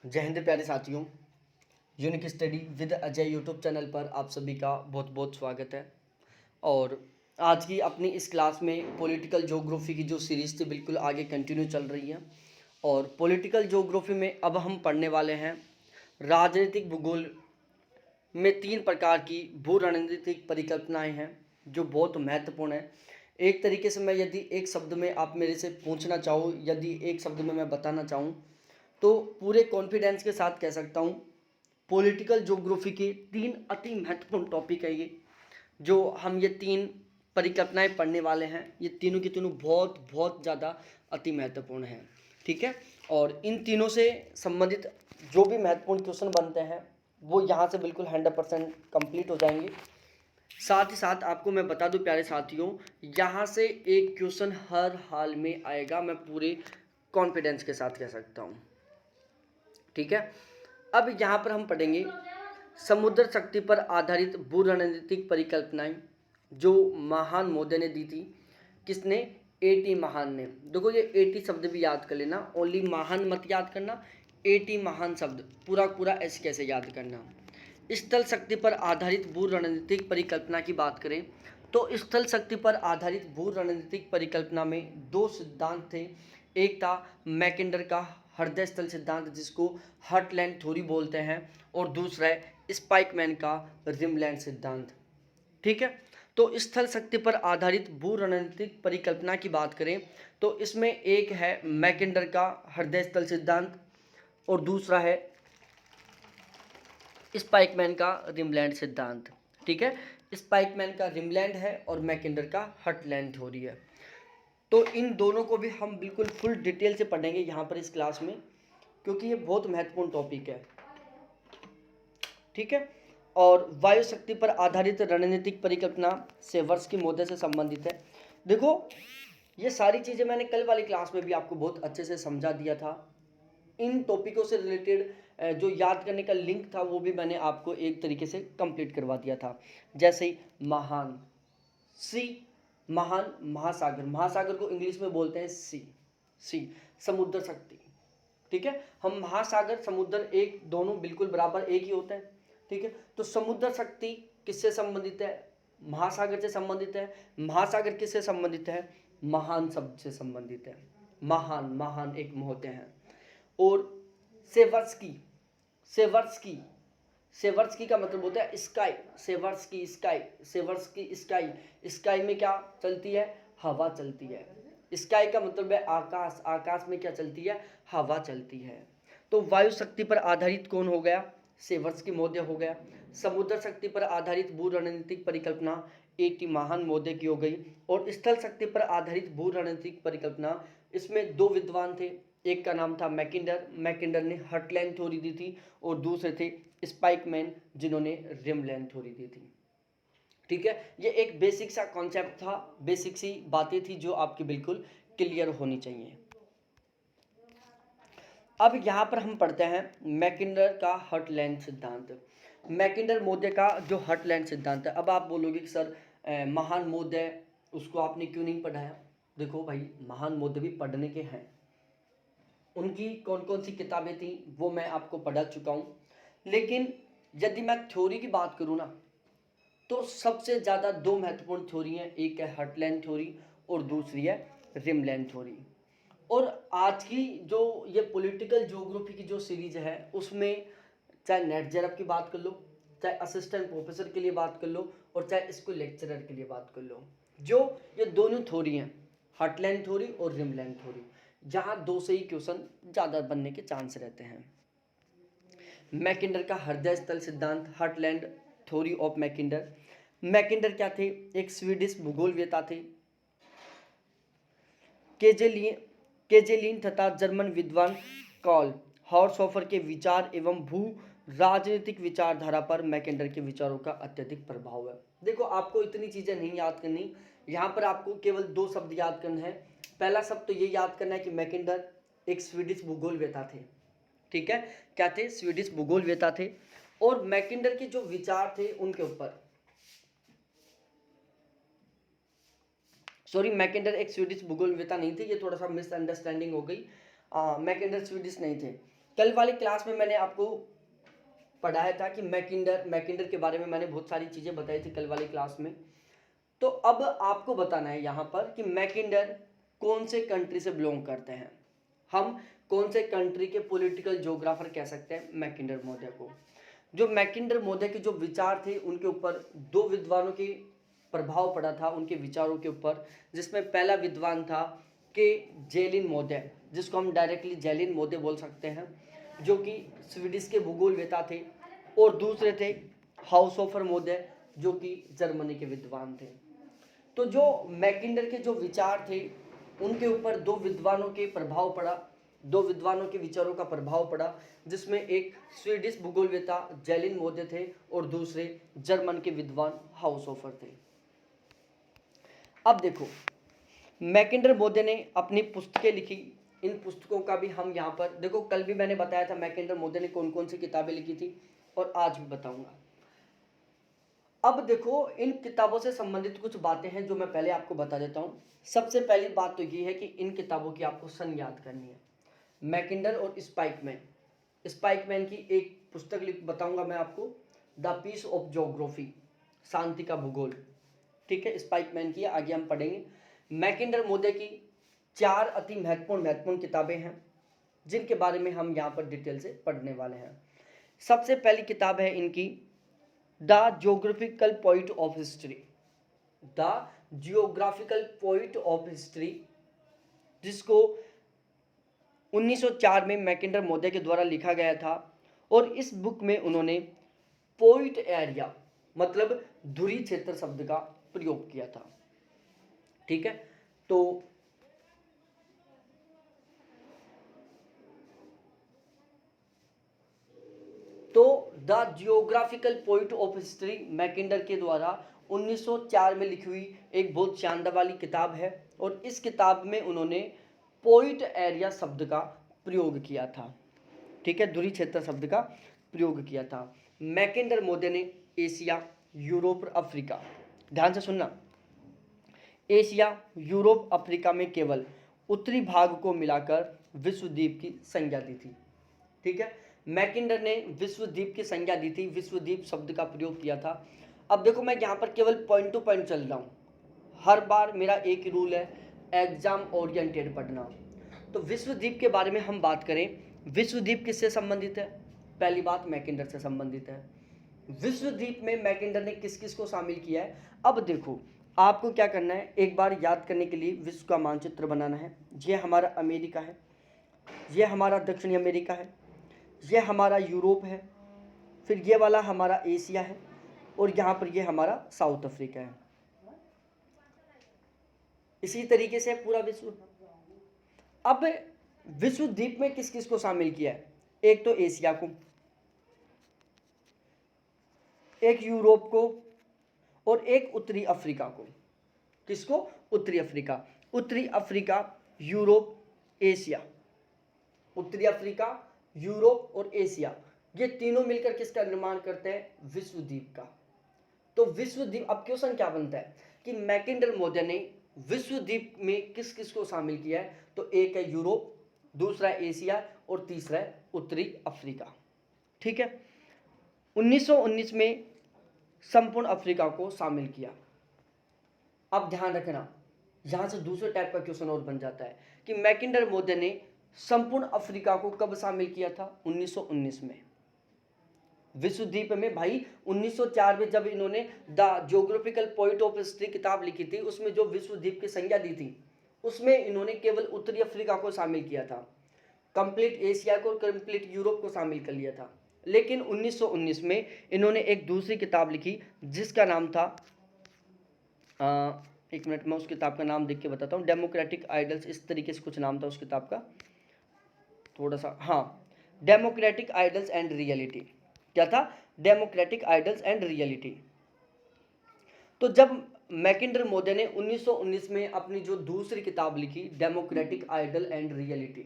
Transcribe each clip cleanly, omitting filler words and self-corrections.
जय हिंद प्यारे साथियों। Unique study with Ajay YouTube channel पर आप सभी का बहुत बहुत स्वागत है। और आज की अपनी इस क्लास में पॉलिटिकल ज्योग्राफी की जो सीरीज़ थी बिल्कुल आगे कंटिन्यू चल रही है। और पॉलिटिकल ज्योग्राफी में अब हम पढ़ने वाले हैं राजनीतिक भूगोल में 3 प्रकार की भू रणनीतिक परिकल्पनाएं हैं जो बहुत महत्वपूर्ण है। एक तरीके से मैं यदि एक शब्द में आप मेरे से पूछना चाहो, यदि एक शब्द में मैं बताना चाहूँ तो पूरे कॉन्फिडेंस के साथ कह सकता हूँ पॉलिटिकल ज्योग्राफी के 3 अति महत्वपूर्ण टॉपिक है ये, जो हम ये 3 परिकल्पनाएं पढ़ने वाले हैं। ये तीनों की तीनों बहुत बहुत ज़्यादा अति महत्वपूर्ण हैं, ठीक है। और इन तीनों से संबंधित जो भी महत्वपूर्ण क्वेश्चन बनते हैं वो यहाँ से बिल्कुल 100% कंप्लीट हो जाएंगे। साथ ही साथ आपको मैं बता दूं प्यारे साथियों, यहाँ से एक क्वेश्चन हर हाल में आएगा, मैं पूरे कॉन्फिडेंस के साथ कह सकता हूँ, ठीक है। अब यहाँ पर हम पढ़ेंगे समुद्र शक्ति पर आधारित भू रणनीतिक परिकल्पनाएं जो महान मोदी ने दी थी। किसने? एटी महान ने। देखो ये एटी शब्द भी याद कर लेना, ओनली महान मत याद करना, एटी महान शब्द पूरा पूरा ऐसे कैसे याद करना। स्थल शक्ति पर आधारित भू रणनीतिक परिकल्पना की बात करें तो स्थल शक्ति पर आधारित भू रणनीतिक परिकल्पना में 2 सिद्धांत थे। एक था मैकेंडर का हृदय स्थल सिद्धांत जिसको हर्टलैंड थ्योरी बोलते हैं, और दूसरा है स्पाइकमैन का रिमलैंड सिद्धांत, ठीक है। तो स्थल शक्ति पर आधारित भू रणनीतिक परिकल्पना की बात करें तो इसमें एक है मैकेंडर का हृदय स्थल सिद्धांत और दूसरा है स्पाइकमैन का रिमलैंड सिद्धांत, ठीक है। स्पाइकमैन का रिमलैंड है और मैकेंडर का हर्टलैंड थ्योरी है। तो इन दोनों को भी हम बिल्कुल फुल डिटेल से पढ़ेंगे यहाँ पर इस क्लास में, क्योंकि ये बहुत महत्वपूर्ण टॉपिक है, ठीक है। और वायु शक्ति पर आधारित रणनीतिक परिकल्पना सेवर्स की मॉडल से संबंधित है। देखो ये सारी चीज़ें मैंने कल वाली क्लास में भी आपको बहुत अच्छे से समझा दिया था। इन टॉपिकों से रिलेटेड जो याद करने का लिंक था वो भी मैंने आपको एक तरीके से कंप्लीट करवा दिया था। जैसे ही महान सी, महान महासागर, महासागर को इंग्लिश में बोलते हैं सी। समुद्र शक्ति, ठीक है। हम महासागर समुद्र एक दोनों बिल्कुल बराबर एक ही होते हैं, ठीक है। तो समुद्र शक्ति किससे संबंधित है? महासागर से संबंधित है। महासागर किससे संबंधित है? महान शब्द से संबंधित है। महान महान एक में होते हैं। और सेवर्स्की, सेवर्स्की, सेवर्स्की का मतलब होता है स्काई, सेवर्स्की स्काई, सेवर्स्की स्काई। स्काई में क्या चलती है? हवा चलती है। स्काई का मतलब है आकाश, आकाश में क्या चलती है? हवा चलती है। तो वायु शक्ति पर आधारित कौन हो गया? सेवर्स्की मौर्य हो गया। समुद्र शक्ति पर आधारित भू रणनीतिक परिकल्पना एटी महान मौर्य की हो गई। और स्थल शक्ति पर आधारित भू रणनीतिक परिकल्पना, इसमें 2 विद्वान थे। एक का नाम था मैकेंडर, मैकेंडर ने हर्टलैंड थ्योरी दी थी, और दूसरे थे स्पाइकमैन जिन्होंने रिमलैंड थ्योरी दी थी, ठीक है। ये एक बेसिक सा कॉन्सेप्ट था, बेसिक सी बातें थी जो आपकी बिल्कुल क्लियर होनी चाहिए। अब यहाँ पर हम पढ़ते हैं मैकेंडर का हर्टलैंड सिद्धांत। मैकेंडर मौर्य का जो हर्टलैंड सिद्धांत है। अब आप बोलोगे कि सर महान मौर्य उसको आपने क्यों नहीं पढ़ाया? देखो भाई, महान मौर्य भी पढ़ने के हैं, उनकी कौन कौन सी किताबें थी वो मैं आपको पढ़ा चुका हूँ। लेकिन यदि मैं थ्योरी की बात करूँ ना तो सबसे ज़्यादा 2 महत्वपूर्ण थ्योरी हैं, एक है हर्टलैंड थ्योरी और दूसरी है रिमलैंड थ्योरी। और आज की जो ये पॉलिटिकल ज्योग्राफी की जो सीरीज है उसमें चाहे नेट जेआरएफ की बात कर लो, चाहे असिस्टेंट प्रोफेसर के लिए बात कर लो, और चाहे स्कूल लेक्चरर के लिए बात कर लो, जो ये दोनों थ्योरी हैं, हर्टलैंड थ्योरी और रिमलैंड थ्योरी, जहाँ 2 से ही क्वेश्चन ज़्यादा बनने के चांस रहते हैं। मैकेंडर का हृदय स्थल सिद्धांत, हर्टलैंड थ्योरी ऑफ मैकेंडर। मैकेंडर क्या थे? एक स्वीडिश भूगोलवेता थे। केजेलिन तथा जर्मन विद्वान कॉल हॉर्सहोफर के विचार एवं भू राजनीतिक विचारधारा पर मैकेंडर के विचारों का अत्यधिक प्रभाव है। देखो आपको इतनी चीजें नहीं याद करनी, यहाँ पर आपको केवल 2 शब्द याद करना है। पहला शब्द तो ये याद करना है कि मैकेंडर एक स्वीडिश भूगोलवेता थे, ठीक है। क्या थे? स्वीडिश भूगोलवेता थे। और मैकेंडर के जो विचार थे उनके ऊपर, सॉरी, मैकेंडर एक स्वीडिश भूगोलवेता नहीं थे, ये थोड़ा सा मिसअंडरस्टैंडिंग हो गई। मैकेंडर स्वीडिश नहीं थे। कल वाली क्लास में मैंने आपको पढ़ाया था कि मैकिंडर के बारे में मैंने बहुत सारी चीज़ें बताई थी कल वाली क्लास में। तो अब आपको बताना है यहाँ पर कि मैकिंडर कौन से कंट्री से बिलोंग करते हैं। हम कौन से कंट्री के पॉलिटिकल ज्योग्राफर कह सकते हैं मैकिंडर महोदय को। जो मैकिंडर महोदय के जो विचार थे उनके ऊपर दो विद्वानों के प्रभाव पड़ा था उनके विचारों के ऊपर, जिसमें पहला विद्वान था के जेलिन महोदय, जिसको हम डायरेक्टली जेलिन महोदय बोल सकते हैं, जो कि स्वीडिश के भूगोलवेता थे। और दूसरे थे हाउसहोफर महोदय, जो कि जर्मनी के विद्वान थे। तो जो मैकिंडर के जो विचार थे उनके ऊपर दो विद्वानों के प्रभाव पड़ा, दो विद्वानों के विचारों का प्रभाव पड़ा, जिसमें एक स्वीडिश भूगोलवेता जेलिन महोदय थे और दूसरे जर्मन के विद्वान हाउसहोफर थे। अब देखो, मैकिंडर महोदय ने अपनी पुस्तकें लिखी। इन पुस्तकों का भी हम यहाँ पर देखो, कल भी मैंने बताया था मैकिंडर महोदय ने कौन कौन सी किताबें लिखी थी और आज भी बताऊंगा। अब देखो, इन किताबों से संबंधित कुछ बातें हैं जो मैं पहले आपको बता देता हूँ। सबसे पहली बात तो ये है कि इन किताबों की आपको सन याद करनी है। मैकिंडर और स्पाइकमैन की एक पुस्तक बताऊंगा मैं आपको, द पीस ऑफ ज्योग्राफी, शांति का भूगोल। ठीक है, स्पाइकमैन की आगे हम पढ़ेंगे। मैकिंडर महोदय की चार अति महत्वपूर्ण किताबें हैं जिनके बारे में हम यहाँ पर डिटेल से पढ़ने वाले हैं। सबसे पहली किताब है इनकी the geographical point of history, the geographical point of history, जिसको 1904 में मैकिंडर महोदय के द्वारा लिखा गया था। और इस बुक में उन्होंने पॉइंट एरिया मतलब धुरी क्षेत्र शब्द का प्रयोग किया था। ठीक है, तो the geographical point of history Mackinder के द्वारा 1904 में लिखी हुई एक बहुत शानदार वाली किताब है। और इस किताब में उन्होंने पॉइंट एरिया शब्द का प्रयोग किया था। ठीक है, धुरी क्षेत्र शब्द का प्रयोग किया था। मैकिंडर महोदय ने एशिया, यूरोप और अफ्रीका, ध्यान से सुनना, एशिया, यूरोप, अफ्रीका में केवल उत्तरी भाग को मिलाकर विश्वद्वीप की संज्ञा दी थी। ठीक है, मैकिंडर ने विश्वद्वीप की संज्ञा दी थी, विश्वद्वीप शब्द का प्रयोग किया था। अब देखो, मैं यहाँ पर केवल पॉइंट टू पॉइंट चल रहा हूँ। हर बार मेरा एक ही रूल है, एग्जाम ओरिएंटेड पढ़ना। तो विश्वद्वीप के बारे में हम बात करें, विश्वद्वीप किससे संबंधित है? पहली बात, मैकिंडर से संबंधित है। विश्वद्वीप में मैकिंडर ने किस किस को शामिल किया है? अब देखो, आपको क्या करना है, एक बार याद करने के लिए विश्व का मानचित्र बनाना है। ये हमारा अमेरिका है, ये हमारा दक्षिणी अमेरिका है, ये हमारा यूरोप है, फिर ये वाला हमारा एशिया है, और यहाँ पर ये हमारा साउथ अफ्रीका है। इसी तरीके से पूरा विश्व। अब विश्वद्वीप में किस किस को शामिल किया है? एक तो एशिया को, एक यूरोप को, और एक उत्तरी अफ्रीका को। किसको? उत्तरी अफ्रीका। उत्तरी अफ्रीका, यूरोप, एशिया, उत्तरी अफ्रीका, यूरोप और एशिया, ये तीनों मिलकर किसका निर्माण करते हैं? विश्वद्वीप का। तो विश्वद्वीप, अब क्वेश्चन क्या बनता है कि मैकिंडर महोदय ने विश्वद्वीप में किस किस को शामिल किया है? तो एक है यूरोप, दूसरा एशिया और तीसरा है उत्तरी अफ्रीका। ठीक है, 1919 में संपूर्ण अफ्रीका को शामिल किया। अब ध्यान रखना, यहां से दूसरे टाइप का क्वेश्चन और बन जाता है कि मैकिंडर महोदय ने संपूर्ण अफ्रीका को कब शामिल किया था? 1919 में। विश्वद्वीप में भाई 1904 में जब इन्होंने the geographical point of history किताब लिखी थी, उसमें जो विश्वद्वीप की संज्ञा दी थी उसमें इन्होंने केवल उत्तरी अफ्रीका को शामिल किया था, कंप्लीट एशिया को, कंप्लीट यूरोप को शामिल कर लिया था। लेकिन 1919 में इन्होंने एक दूसरी किताब लिखी जिसका नाम था, एक मिनट में उस किताब का नाम देख के बताता हूँ, डेमोक्रेटिक आइडल्स, इस तरीके से कुछ नाम था उस किताब का, थोड़ा सा, हाँ, डेमोक्रेटिक आइडल्स एंड रियलिटी। क्या था? Democratic ideals and reality. तो जब मैकिंडर महोदय ने 1919 में अपनी जो दूसरी किताब लिखी, democratic ideal and reality,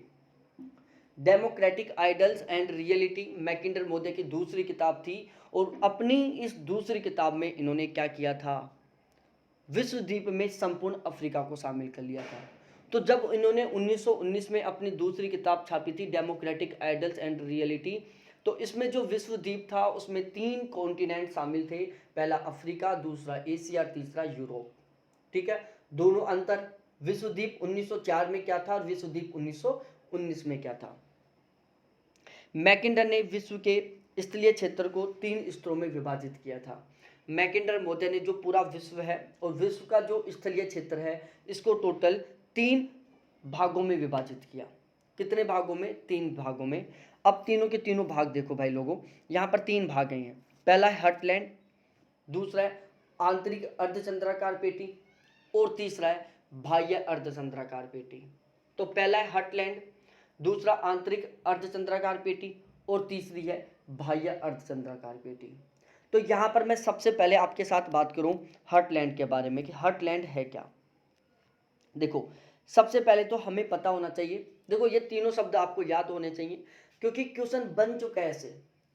democratic ideals and reality Mackinder महोदय की दूसरी किताब थी। और अपनी इस दूसरी किताब में इन्होंने क्या किया था? विश्वद्वीप में संपूर्ण अफ्रीका को शामिल कर लिया था। तो जब इन्होंने 1919 में अपनी दूसरी किताब छापी थी डेमोक्रेटिक आइडल्स एंड रियलिटी, तो इसमें जो विश्व द्वीप था उसमें 3 कॉन्टिनेंट शामिल थे, पहला अफ्रीका, दूसरा एशिया, तीसरा यूरोप। ठीक है, दोनों अंतर, विश्व द्वीप 1904 में क्या था और विश्व द्वीप 1919 में क्या था। मैकिंडर ने विश्व के स्थलीय क्षेत्र को 3 स्तरों में विभाजित किया था। मैकिंडर मोदी ने जो पूरा विश्व है और विश्व का जो स्थलीय क्षेत्र है इसको टोटल 3 भागों में विभाजित किया। कितने भागों में? 3 भागों में। अब तीनों के तीनों भाग देखो भाई लोगों, यहाँ पर 3 भाग हैं। पहला है हर्टलैंड, दूसरा है आंतरिक अर्धचंद्राकार पेटी और तीसरा है बाह्य अर्धचंद्राकार पेटी। तो पहला है हर्टलैंड, दूसरा आंतरिक अर्धचंद्राकार पेटी और तीसरी है बाह्य अर्धचंद्राकार पेटी। तो यहाँ पर मैं सबसे पहले आपके साथ बात करूँ हर्टलैंड के बारे में कि हर्टलैंड है क्या। देखो, सबसे पहले तो हमें पता होना चाहिए, देखो ये तीनों शब्द आपको याद होने चाहिए क्योंकि क्वेश्चन बन चुका है ऐसे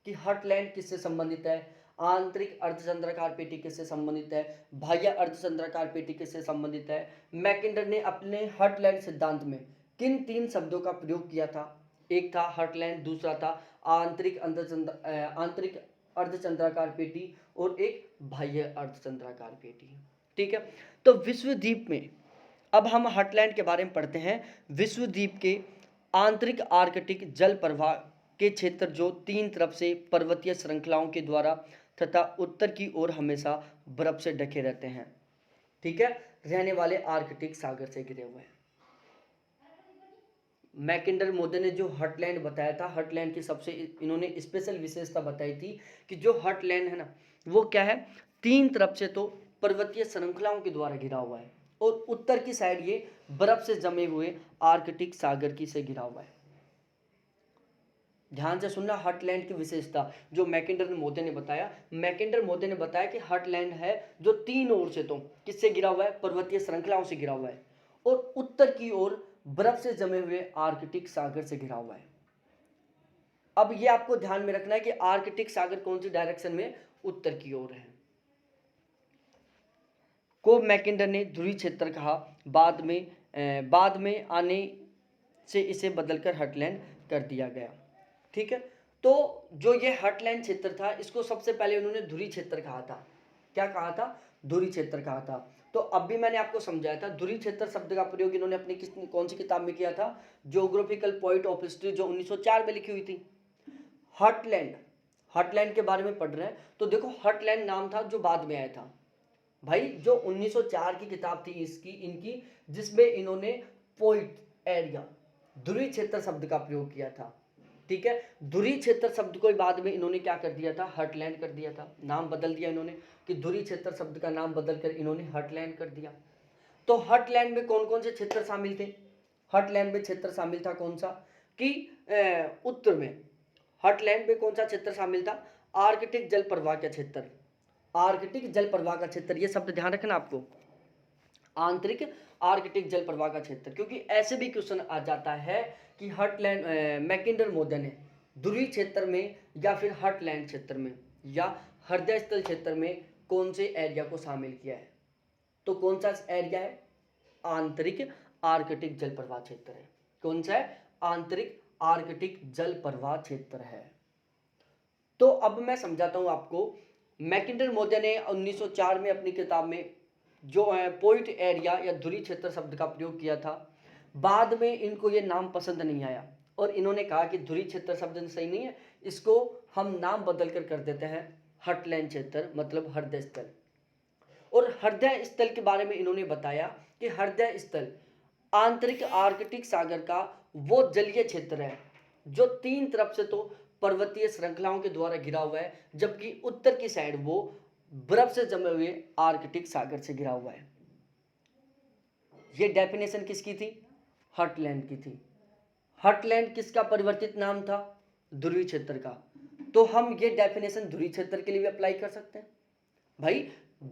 कि हर्टलैंड किससे संबंधित है, आंतरिक अर्धचंद्राकार पेटी किससे संबंधित है, बाह्य अर्धचंद्राकार पेटी किससे संबंधित है। मैकिंडर ने अपने हर्टलैंड सिद्धांत में किन 3 शब्दों का प्रयोग किया था? एक था हर्टलैंड, दूसरा था आंतरिक अर्धचंद्राकार पेटी और एक बाह्य अर्धचंद्राकार पेटी। ठीक है, तो विश्व द्वीप में अब हम हर्टलैंड के बारे में पढ़ते हैं। विश्व द्वीप के आंतरिक आर्कटिक जल प्रवाह के क्षेत्र जो 3 तरफ से पर्वतीय श्रृंखलाओं के द्वारा तथा उत्तर की ओर हमेशा बर्फ से ढके रहते हैं। ठीक है, रहने वाले आर्कटिक सागर से घिरे हुए हैं। मैकिंडर मोदी ने जो हर्टलैंड बताया था, हर्टलैंड की सबसे इन्होंने स्पेशल विशेषता बताई थी कि जो हर्टलैंड है ना वो क्या है, 3 तरफ से तो पर्वतीय श्रृंखलाओं के द्वारा घिरा हुआ है और उत्तर की साइड ये बर्फ से जमे हुए आर्कटिक सागर की से घिरा हुआ है। ध्यान से सुनना, हर्टलैंड की विशेषता जो मैकिंडर मोदी ने बताया। मैकिंडर मोदी ने बताया कि हर्टलैंड है जो 3 ओर से तो किससे घिरा हुआ है, पर्वतीय श्रृंखलाओं से घिरा हुआ है और उत्तर की ओर बर्फ से जमे हुए आर्कटिक सागर से घिरा हुआ है। अब ये आपको ध्यान में रखना है कि आर्कटिक सागर कौन सी डायरेक्शन में, उत्तर की ओर है। को मैकिंडर ने ध्रुवीय क्षेत्र कहा, बाद में आने से इसे बदलकर हर्टलैंड कर दिया गया। ठीक है, तो जो ये हर्टलैंड क्षेत्र था इसको सबसे पहले उन्होंने ध्रुवीय क्षेत्र कहा था। क्या कहा था? ध्रुवीय क्षेत्र कहा था। तो अब भी मैंने आपको समझाया था, ध्रुवीय क्षेत्र शब्द का प्रयोग इन्होंने अपनी कौन सी किताब में किया था? ज्योग्राफिकल पॉइंट ऑफ हिस्ट्री, जो 1904 में लिखी हुई थी। हर्टलैंड के बारे में पढ़ रहे हैं तो देखो हर्टलैंड नाम था जो बाद में आया था भाई, जो 1904 की किताब थी इनकी, जिसमें इन्होंने पॉइंट एरिया, ध्रुवीय क्षेत्र शब्द का प्रयोग किया था। ठीक है, ध्रुवीय क्षेत्र शब्द को बाद में इन्होंने क्या कर दिया था, हर्टलैंड कर दिया था, नाम बदल दिया इन्होंने कि ध्रुवीय क्षेत्र शब्द का नाम बदलकर इन्होंने हर्टलैंड कर दिया। तो हर्टलैंड में कौन कौन से क्षेत्र शामिल थे? हर्टलैंड में क्षेत्र शामिल था कौन सा कि उत्तर में हर्टलैंड में कौन सा क्षेत्र शामिल था? आर्कटिक जल प्रवाह का क्षेत्र, आर्कटिक जल प्रवाह का क्षेत्र, ये शब्द ध्यान रखना आपको, आंतरिक आर्कटिक जल प्रवाह का क्षेत्र। क्योंकि ऐसे भी क्वेश्चन आ जाता है कि हर्टलैंड मैकिंडर मोदी ने ध्रुवीय क्षेत्र में या फिर हर्टलैंड क्षेत्र में या हृदय स्थल क्षेत्र में कौन से एरिया को शामिल किया है? तो कौन सा एरिया है? आंतरिक आर्कटिक जल प्रवाह क्षेत्र है। कौन सा है? आंतरिक आर्कटिक जल प्रवाह क्षेत्र है। तो अब मैं समझाता हूं आपको, मैकिंडर मोदी ने 1904 में अपनी किताब में जो पॉइंट एरिया या ध्रुवीय क्षेत्र शब्द का प्रयोग किया था। बाद में इनको ये नाम पसंद नहीं आया और इन्होंने कहा कि ध्रुवीय क्षेत्र शब्द सही नहीं है, इसको हम नाम बदल कर देते हैं हर्टलैंड क्षेत्र, मतलब हृदय स्थल। और हृदय स्थल के बारे में इन्होंने बताया कि हृदय स्थल आंतरिक आर्कटिक सागर का वो जलीय क्षेत्र है जो 3 तरफ से तो पर्वतीय श्रृंखलाओं के द्वारा घिरा हुआ है, जबकि उत्तर की साइड वो बर्फ से जमे हुए आर्कटिक सागर से घिरा हुआ है। ये डेफिनेशन किसकी थी? हर्टलैंड की थी। हर्टलैंड किसका परिवर्तित नाम था? ध्रुवीय क्षेत्र का। तो हम ये डेफिनेशन ध्रुवीय क्षेत्र के लिए भी अप्लाई कर सकते हैं भाई।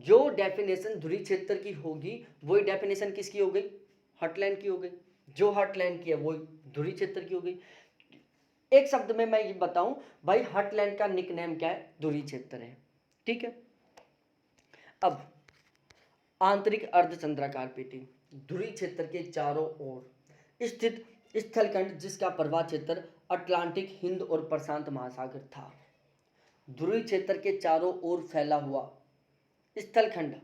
जो डेफिनेशन ध्रुवीय क्षेत्र की होगी वही डेफिनेशन किसकी हो गई? हर्टलैंड की हो गई। जो हर्टलैंड की है वो ध्रुवीय क्षेत्र की हो गई। एक शब्द में मैं ये बताऊं भाई, हर्टलैंड का निकनेम क्या है? ध्रुवीय क्षेत्र है। ठीक है, अब आंतरिक अर्धचंद्राकार पेटी, ध्रुवीय क्षेत्र के चारों ओर स्थित स्थलखंड जिसका प्रवाह क्षेत्र अटलांटिक, हिंद और प्रशांत महासागर था। ध्रुवीय क्षेत्र के चारों ओर फैला हुआ स्थलखंड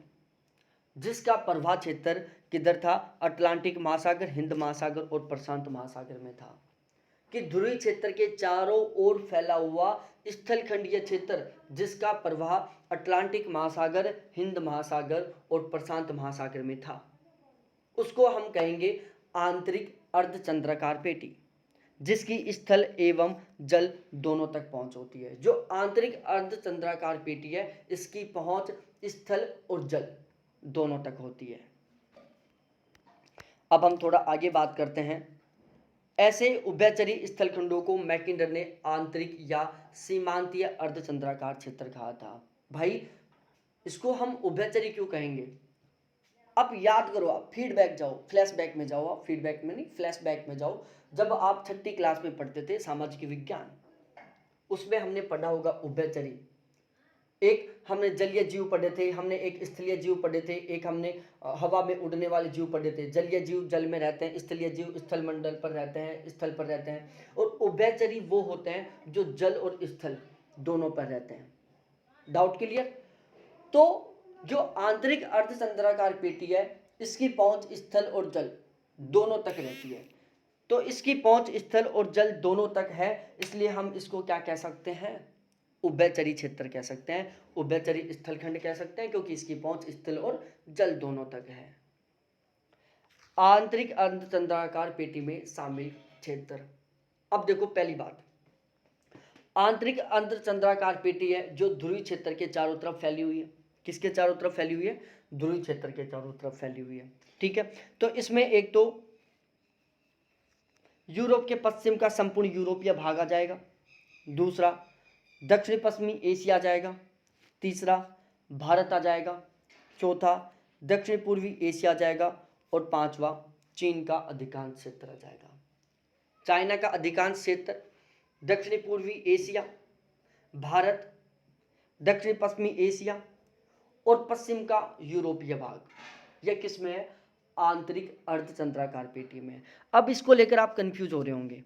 जिसका प्रवाह क्षेत्र किधर था? अटलांटिक महासागर, हिंद महासागर और प्रशांत महासागर में था। कि ध्रुवीय क्षेत्र के चारों ओर फैला हुआ स्थलखंडीय क्षेत्र जिसका प्रवाह अटलांटिक महासागर, हिंद महासागर और प्रशांत महासागर में था, उसको हम कहेंगे आंतरिक अर्धचंद्राकार पेटी, जिसकी स्थल एवं जल दोनों तक पहुंच होती है। जो आंतरिक अर्धचंद्राकार पेटी है, इसकी पहुंच स्थल और जल दोनों तक होती है। अब हम थोड़ा आगे बात करते हैं। ऐसे उभयचरी स्थलखंडों को मैकिंडर ने आंतरिक या सीमांतीय अर्धचंद्राकार क्षेत्र कहा था। भाई इसको हम उभयचरी क्यों कहेंगे? आप याद करो, आप फीडबैक जाओ, फ्लैशबैक में जाओ, आप फीडबैक में नहीं फ्लैशबैक में जाओ। जब आप 6ठी क्लास में पढ़ते थे सामाजिक विज्ञान, उसमें हमने पढ़ा होगा उभयचरी। एक हमने जलीय जीव पढ़े थे, हमने एक स्थलीय जीव पढ़े थे, एक हमने हवा में उड़ने वाले जीव पढ़े थे। जलीय जीव जल में रहते हैं, स्थलीय जीव स्थल मंडल पर रहते हैं, स्थल पर रहते हैं, और उभयचरी वो होते हैं जो जल और स्थल दोनों पर रहते हैं। Doubt clear? तो जो आंतरिक अर्धचंद्राकार पेटी है, इसकी पहुंच स्थल और जल दोनों तक रहती है। तो इसकी पहुंच स्थल और जल दोनों तक है, इसलिए हम इसको क्या कह सकते हैं? उभयचरी क्षेत्र कह सकते हैं, उभयचरी स्थलखंड कह सकते हैं, क्योंकि इसकी पहुंच स्थल और जल दोनों तक है। आंतरिक अर्धचंद्राकार पेटी में शामिल क्षेत्र। अब देखो पहली बात, आंतरिक अर्धचंद्राकार पेटी है जो ध्रुवीय क्षेत्र के चारों तरफ फैली हुई है। किसके चारों तरफ फैली हुई है? ध्रुवीय क्षेत्र के चारों तरफ फैली हुई है। ठीक है, तो इसमें एक तो यूरोप के पश्चिम का संपूर्ण यूरोपीय भाग आ जाएगा, दूसरा दक्षिण पश्चिमी एशिया आ जाएगा, तीसरा भारत आ जाएगा, चौथा दक्षिण पूर्वी एशिया आ जाएगा, और पांचवा चीन का अधिकांश क्षेत्र आ जाएगा। चाइना का अधिकांश क्षेत्र, दक्षिण पूर्वी एशिया, भारत, दक्षिण पश्चिमी एशिया और पश्चिम का यूरोपीय भाग, यह किस में है? आंतरिक अर्धचंद्राकार पेटी में। अब इसको लेकर आप कंफ्यूज हो रहे होंगे,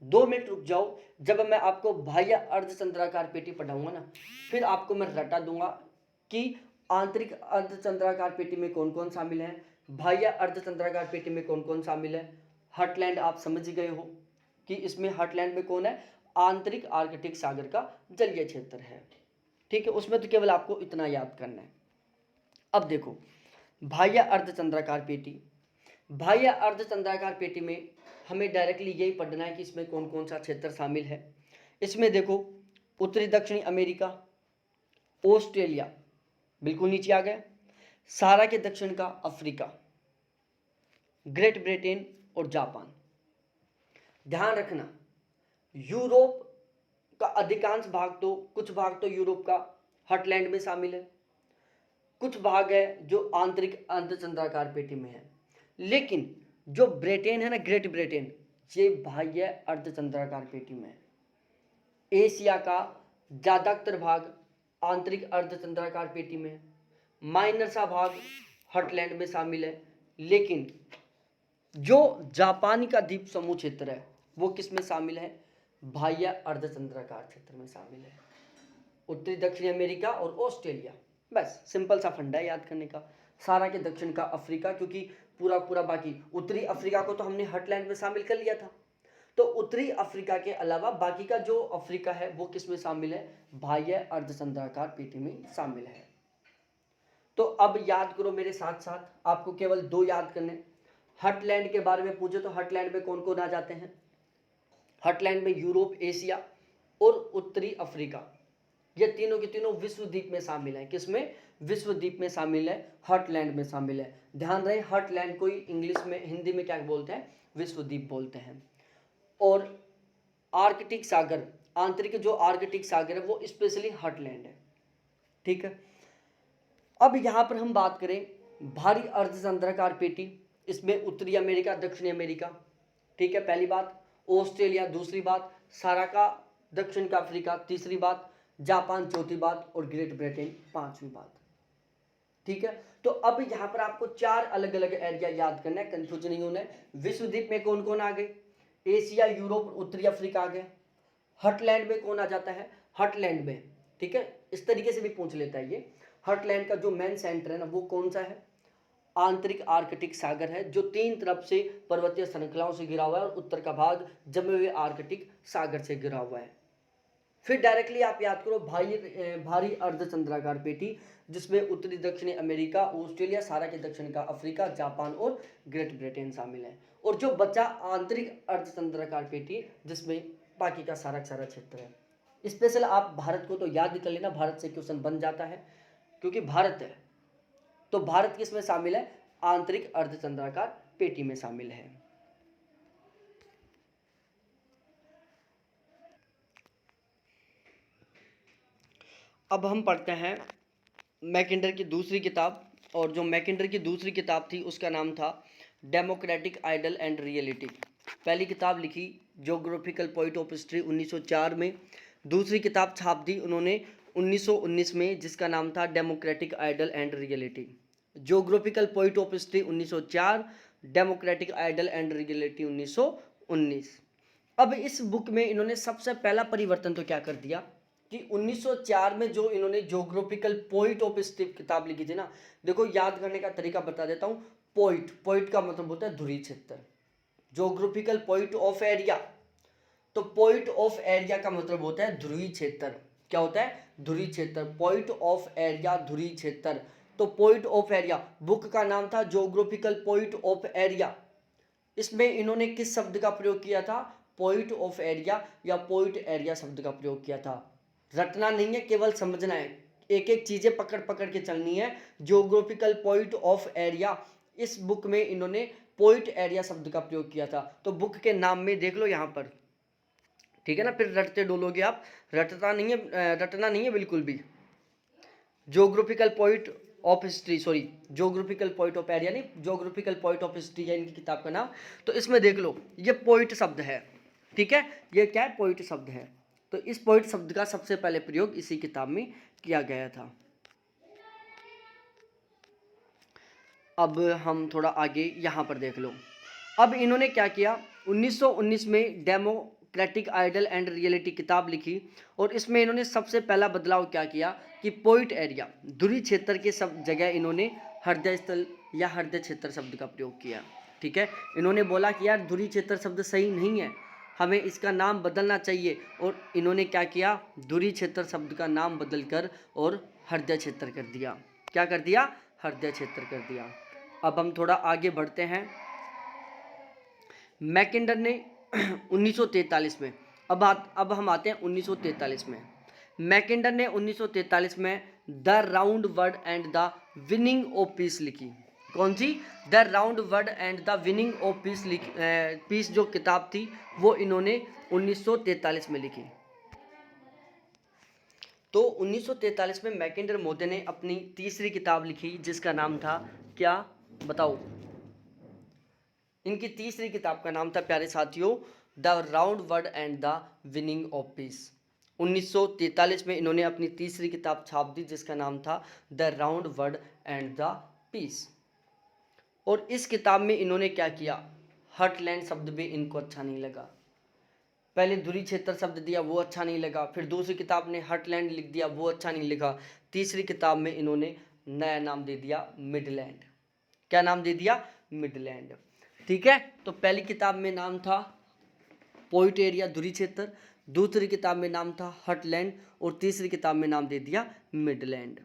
2 मिनट रुक जाओ। जब मैं आपको बाह्य अर्धचंद्राकार पेटी पढ़ाऊंगा ना, फिर आपको मैं रटा दूंगा कि आंतरिक अर्धचंद्राकार पेटी में कौन कौन शामिल है, बाह्य अर्धचंद्राकार पेटी में कौन कौन शामिल है। हर्टलैंड आप समझ गए हो कि इसमें हर्टलैंड में कौन है? आंतरिक आर्कटिक सागर का जलीय क्षेत्र है। ठीक है, उसमें तो केवल आपको इतना याद करना है। अब देखो बाह्य अर्धचंद्राकार पेटी, बाह्य अर्धचंद्राकार पेटी में हमें डायरेक्टली यही पढ़ना है कि इसमें कौन कौन सा क्षेत्र शामिल है। इसमें देखो उत्तरी दक्षिणी अमेरिका, ऑस्ट्रेलिया बिल्कुल नीचे आ गया, सहारा के दक्षिण का अफ्रीका, ग्रेट ब्रिटेन और जापान। ध्यान रखना, यूरोप का अधिकांश भाग तो, कुछ भाग तो यूरोप का हर्टलैंड में शामिल है, कुछ भाग है जो आंतरिक अर्धचंद्राकार पेटी में है, लेकिन जो ब्रिटेन है ना, ग्रेट ब्रिटेन, ये बाह्य अर्धचंद्राकार पेटी में है। एशिया का ज्यादातर भाग आंतरिक अर्धचंद्राकार पेटी में, माइनर सा भाग हर्टलैंड में शामिल है, लेकिन जो जापानी का द्वीप समूह क्षेत्र है वो किस में शामिल है? बाह्य अर्धचंद्राकार क्षेत्र में शामिल है। उत्तरी दक्षिणी अमेरिका और ऑस्ट्रेलिया, बस सिंपल सा फंडा है याद करने का। सारा के दक्षिण का अफ्रीका, क्योंकि पूरा पूरा बाकी उत्तरी अफ्रीका को तो हमने हर्टलैंड में शामिल कर लिया था, तो उत्तरी अफ्रीका के अलावा बाकी का जो अफ्रीका है वो किस में शामिल है? बाह्य अर्धचंद्राकार पेटी में शामिल है। तो अब याद करो मेरे साथ साथ, आपको केवल 2 याद करने। हर्टलैंड के बारे में पूछे तो हर्टलैंड में कौन कौन आ जाते हैं? हर्टलैंड में यूरोप, एशिया और उत्तरी अफ्रीका, ये तीनों के तीनों विश्व द्वीप में शामिल है। किसमें? विश्व द्वीप में शामिल है, हर्टलैंड में शामिल है। ध्यान रहे, हर्टलैंड को इंग्लिश में, हिंदी में क्या बोलते हैं? विश्व द्वीप बोलते हैं। और आर्कटिक सागर, आंतरिक जो आर्कटिक सागर है वो स्पेशली हर्टलैंड है। ठीक है, अब यहां पर हम बात करें भारी अर्धचंद्राकार पेटी, इसमें उत्तरी अमेरिका, दक्षिणी अमेरिका, ठीक है, पहली बात। ऑस्ट्रेलिया दूसरी बात, सारा का दक्षिण का अफ्रीका तीसरी बात, जापान चौथी बात और ग्रेट ब्रिटेन पांचवी बात। ठीक है। तो अब यहाँ पर आपको 4 अलग अलग एरिया याद करना है, कंफ्यूज नहीं होना है। विश्व द्वीप में कौन कौन आ गए? एशिया, यूरोप, उत्तरी अफ्रीका आ गया। हर्टलैंड में कौन आ जाता है? हर्टलैंड में, ठीक है, इस तरीके से भी पूछ लेता है ये। हर्टलैंड का जो मेन सेंटर है ना, वो कौन सा है? आंतरिक आर्कटिक सागर है, जो 3 तरफ से पर्वतीय श्रृंखलाओं से घिरा हुआ है और उत्तर का भाग जमे हुए आर्कटिक सागर से घिरा हुआ है। फिर डायरेक्टली आप याद करो भारी अर्धचंद्राकार पेटी, जिसमें उत्तरी दक्षिणी अमेरिका, ऑस्ट्रेलिया, सारा के दक्षिण का अफ्रीका, जापान और ग्रेट ब्रिटेन शामिल है। और जो बचा आंतरिक अर्धचंद्राकार पेटी, जिसमें बाकी का सारा क्षेत्र है। स्पेशल आप भारत को तो याद कर लेना, भारत से क्वेश्चन बन जाता है क्योंकि भारत है। तो भारत किस में शामिल है? आंतरिक अर्धचंद्राकार पेटी में शामिल है। अब हम पढ़ते हैं मैकिंडर की दूसरी किताब, और जो मैकिंडर की दूसरी किताब थी उसका नाम था डेमोक्रेटिक आइडल एंड रियलिटी। पहली किताब लिखी ज्योग्राफिकल पॉइंट ऑफ हिस्ट्री 1904 में। दूसरी किताब छाप दी उन्होंने 1919 में, जिसका नाम था democratic ideal and reality. Geographical point of history 1904, democratic ideal and reality 1919। अब इस बुक में इन्होंने सबसे पहला परिवर्तन तो क्या कर दिया कि 1904 में जो इन्होंने ज्योग्राफिकल पॉइंट ऑफ हिस्ट्री किताब लिखी थी ना, देखो याद करने का तरीका बता देता हूँ। पॉइंट का मतलब होता है ध्रुवीय क्षेत्र। ज्योग्राफिकल पॉइंट ऑफ एरिया, तो पॉइंट ऑफ एरिया का मतलब होता है ध्रुवीय क्षेत्र। क्या होता है? ध्रुवीय क्षेत्र। पॉइंट ऑफ एरिया ध्रुवीय क्षेत्र। तो पॉइंट ऑफ एरिया, बुक का नाम था ज्योग्राफिकल पॉइंट ऑफ एरिया। इसमें इन्होंने किस शब्द का प्रयोग किया था? पॉइंट ऑफ एरिया या पॉइंट एरिया शब्द का प्रयोग किया था। रटना नहीं है, केवल समझना है, एक एक चीजें पकड़ पकड़ के चलनी है। ज्योग्राफिकल पॉइंट ऑफ एरिया, इस बुक में इन्होंने पॉइंट एरिया शब्द का प्रयोग किया था। तो बुक के नाम में देख लो यहाँ पर, ठीक है ना, फिर रटते डोलोगे आप। रटना नहीं है बिल्कुल भी। Geographical point of history, sorry, geographical point of area नहीं, ज्योग्राफिकल पॉइंट ऑफ हिस्ट्री है इनकी किताब का नाम। तो इसमें देख लो, ये पॉइंट शब्द है, ठीक है, ये क्या है? पॉइंट शब्द है। तो इस पॉइंट शब्द का सबसे पहले प्रयोग इसी किताब में किया गया था। अब हम थोड़ा आगे यहाँ पर देख लो। अब इन्होंने क्या किया, 1919 में डेमोक्रेटिक आइडल एंड रियलिटी किताब लिखी, और इसमें इन्होंने सबसे पहला बदलाव क्या किया कि पॉइंट एरिया ध्रुवीय क्षेत्र के सब जगह इन्होंने हृदय स्थल या हृदय क्षेत्र शब्द का प्रयोग किया। ठीक है, इन्होंने बोला कि यार ध्रुवीय क्षेत्र शब्द सही नहीं है, हमें इसका नाम बदलना चाहिए, और इन्होंने क्या किया, ध्रुवीय क्षेत्र शब्द का नाम बदलकर और हृदय क्षेत्र कर दिया। क्या कर दिया? हृदय क्षेत्र कर दिया। अब हम थोड़ा आगे बढ़ते हैं। मैकिंडर ने 1943 में, अब हम आते हैं 1943 में। मैकिंडर ने 1943 में the round word and the winning of peace लिखी। कौन सी? The round word and the winning of peace peace जो किताब थी वो इन्होंने 1943 में लिखी। तो 1943 में मैकिंडर मोदी ने अपनी तीसरी किताब लिखी, जिसका नाम था क्या? बताओ। इनकी तीसरी किताब का नाम था प्यारे साथियों the round word and the winning of piece. 1943 में इन्होंने अपनी तीसरी किताब छाप दी, जिसका नाम था the round word and the peace. और इस किताब में इन्होंने क्या किया, हर्टलैंड शब्द भी इनको अच्छा नहीं लगा। पहले ध्रुवीय क्षेत्र शब्द दिया, वो अच्छा नहीं लगा। फिर दूसरी किताब ने हर्टलैंड लिख दिया, वो अच्छा नहीं लिखा। तीसरी किताब में इन्होंने नया नाम दे दिया मिडलैंड। क्या नाम दे दिया? मिडलैंड। ठीक है, तो पहली किताब में नाम था पॉइंट एरिया ध्रुवीय क्षेत्र, दूसरी किताब में नाम था हर्टलैंड, और तीसरी किताब में नाम दे दिया मिडलैंड,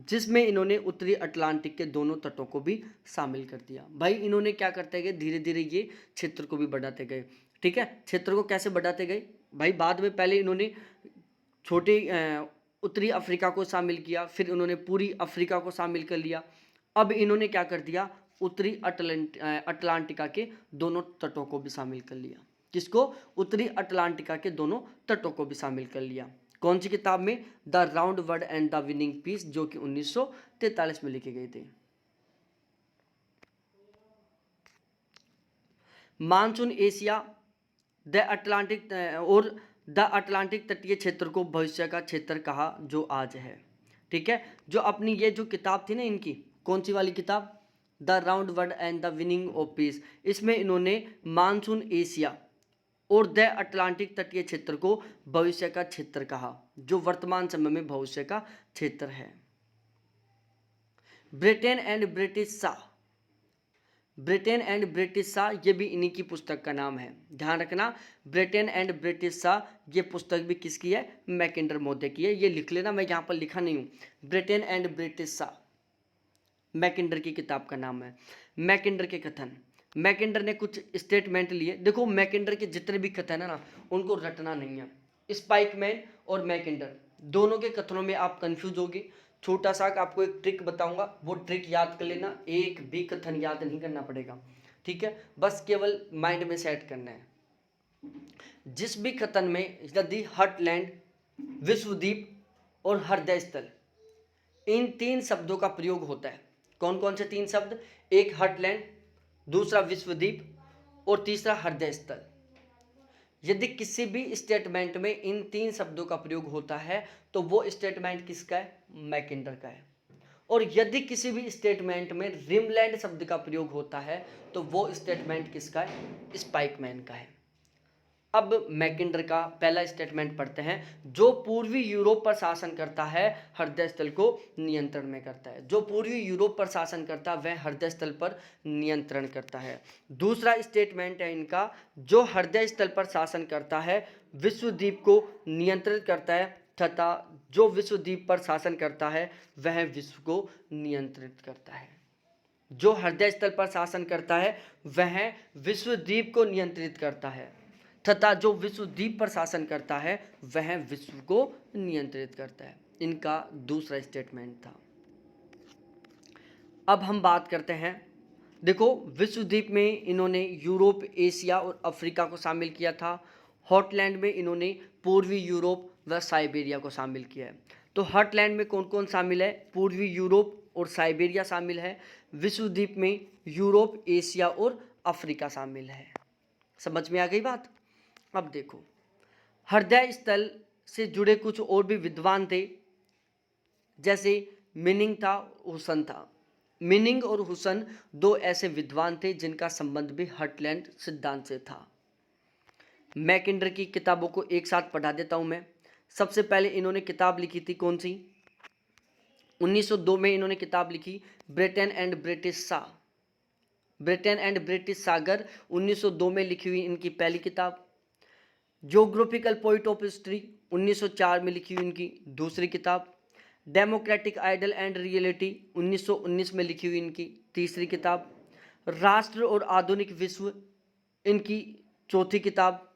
जिसमें इन्होंने उत्तरी अटलांटिक के दोनों तटों को भी शामिल कर दिया। भाई इन्होंने क्या करते गए, धीरे धीरे ये क्षेत्र को भी बढ़ाते गए। ठीक है, क्षेत्र को कैसे बढ़ाते गए भाई, बाद में पहले इन्होंने छोटे उत्तरी अफ्रीका को शामिल किया, फिर उन्होंने पूरी अफ्रीका को शामिल कर लिया। अब इन्होंने क्या कर दिया, उत्तरी अटलांटिका के दोनों तटों को भी शामिल कर लिया। किसको? उत्तरी अटलांटिका के दोनों तटों को भी शामिल कर लिया। कौन सी किताब में? The round word and the winning peace, जो कि 1943 में लिखे गए थे। मानसून एशिया द अटलांटिक तटीय क्षेत्र को भविष्य का क्षेत्र कहा जो आज है। ठीक है, जो अपनी ये जो किताब थी ना इनकी, कौन सी वाली किताब, the round world and the winning of piece, इसमें इन्होंने मानसून एशिया और द अटलांटिक तटीय क्षेत्र को भविष्य का क्षेत्र कहा, जो वर्तमान समय में भविष्य का क्षेत्र है। ब्रिटेन एंड ब्रिटिश सा, ब्रिटेन एंड ब्रिटिश सा, ये भी इन्हीं की पुस्तक का नाम है, ध्यान रखना। ब्रिटेन एंड ब्रिटिश सा, ये पुस्तक भी किसकी है, मैकिंडर महोदय की है, ये लिख लेना, मैं यहाँ पर लिखा नहीं हूँ। ब्रिटेन एंड ब्रिटिश सा मैकिंडर की किताब का नाम है। मैकिंडर के कथन, मैकिंडर ने कुछ स्टेटमेंट लिए। देखो मैकिंडर के जितने भी कथन है ना, उनको रटना नहीं है। स्पाइकमैन और मैकिंडर दोनों के कथनों में आप कंफ्यूज होगे। छोटा सा आपको एक ट्रिक बताऊंगा, वो ट्रिक याद कर लेना, एक भी कथन याद नहीं करना पड़ेगा, ठीक है, बस केवल माइंड में सेट करना है। जिस भी कथन में यदि हर्टलैंड, विश्वद्वीप और हृदय स्थल, इन 3 शब्दों का प्रयोग होता है, कौन कौन से 3 शब्द, एक हर्टलैंड, दूसरा विश्वद्वीप और तीसरा हृदय स्थल, यदि किसी भी स्टेटमेंट में इन 3 शब्दों का प्रयोग होता है तो वो स्टेटमेंट किसका है, मैकिंडर का है। और यदि किसी भी स्टेटमेंट में रिमलैंड शब्द का प्रयोग होता है तो वो स्टेटमेंट किसका है, स्पाइकमैन का है। अब मैकिंडर का पहला स्टेटमेंट पढ़ते हैं। जो पूर्वी यूरोप पर शासन करता है हृदय स्थल को नियंत्रण में करता है, जो पूर्वी यूरोप पर शासन करता है वह हृदय स्थल पर नियंत्रण करता है। दूसरा स्टेटमेंट है इनका, जो हृदय स्थल पर शासन करता है विश्वद्वीप को नियंत्रित करता है, तथा जो विश्वद्वीप पर शासन करता है वह विश्व को नियंत्रित करता है। जो हृदय स्थल पर शासन करता है वह विश्वद्वीप को नियंत्रित करता है, तथा जो विश्वद्वीप पर शासन करता है वह विश्व को नियंत्रित करता है। इनका दूसरा स्टेटमेंट था। अब हम बात करते हैं, देखो विश्वद्वीप में इन्होंने यूरोप, एशिया और अफ्रीका को शामिल किया था। हॉटलैंड में इन्होंने पूर्वी यूरोप व साइबेरिया को शामिल किया है। तो हॉटलैंड में कौन कौन शामिल है, पूर्वी यूरोप और साइबेरिया शामिल है। विश्वद्वीप में यूरोप, एशिया और अफ्रीका शामिल है। समझ में आ गई बात। अब देखो, हृदय स्थल से जुड़े कुछ और भी विद्वान थे, जैसे मिनिंग था, हुसन था। मिनिंग और हुसन 2 ऐसे विद्वान थे जिनका संबंध भी हर्टलैंड सिद्धांत से था। मैकिंडर की किताबों को एक साथ पढ़ा देता हूं मैं। सबसे पहले इन्होंने किताब लिखी थी कौन सी, 1902 में इन्होंने किताब लिखी ब्रिटेन एंड ब्रिटिश सा, ब्रिटेन एंड ब्रिटिश सागर 1902 में लिखी हुई इनकी पहली किताब। ज्योग्राफिकल पॉइंट ऑफ हिस्ट्री 1904 में लिखी हुई इनकी दूसरी किताब। डेमोक्रेटिक आइडल एंड रियलिटी 1919 में लिखी हुई इनकी तीसरी किताब। राष्ट्र और आधुनिक विश्व इनकी चौथी किताब।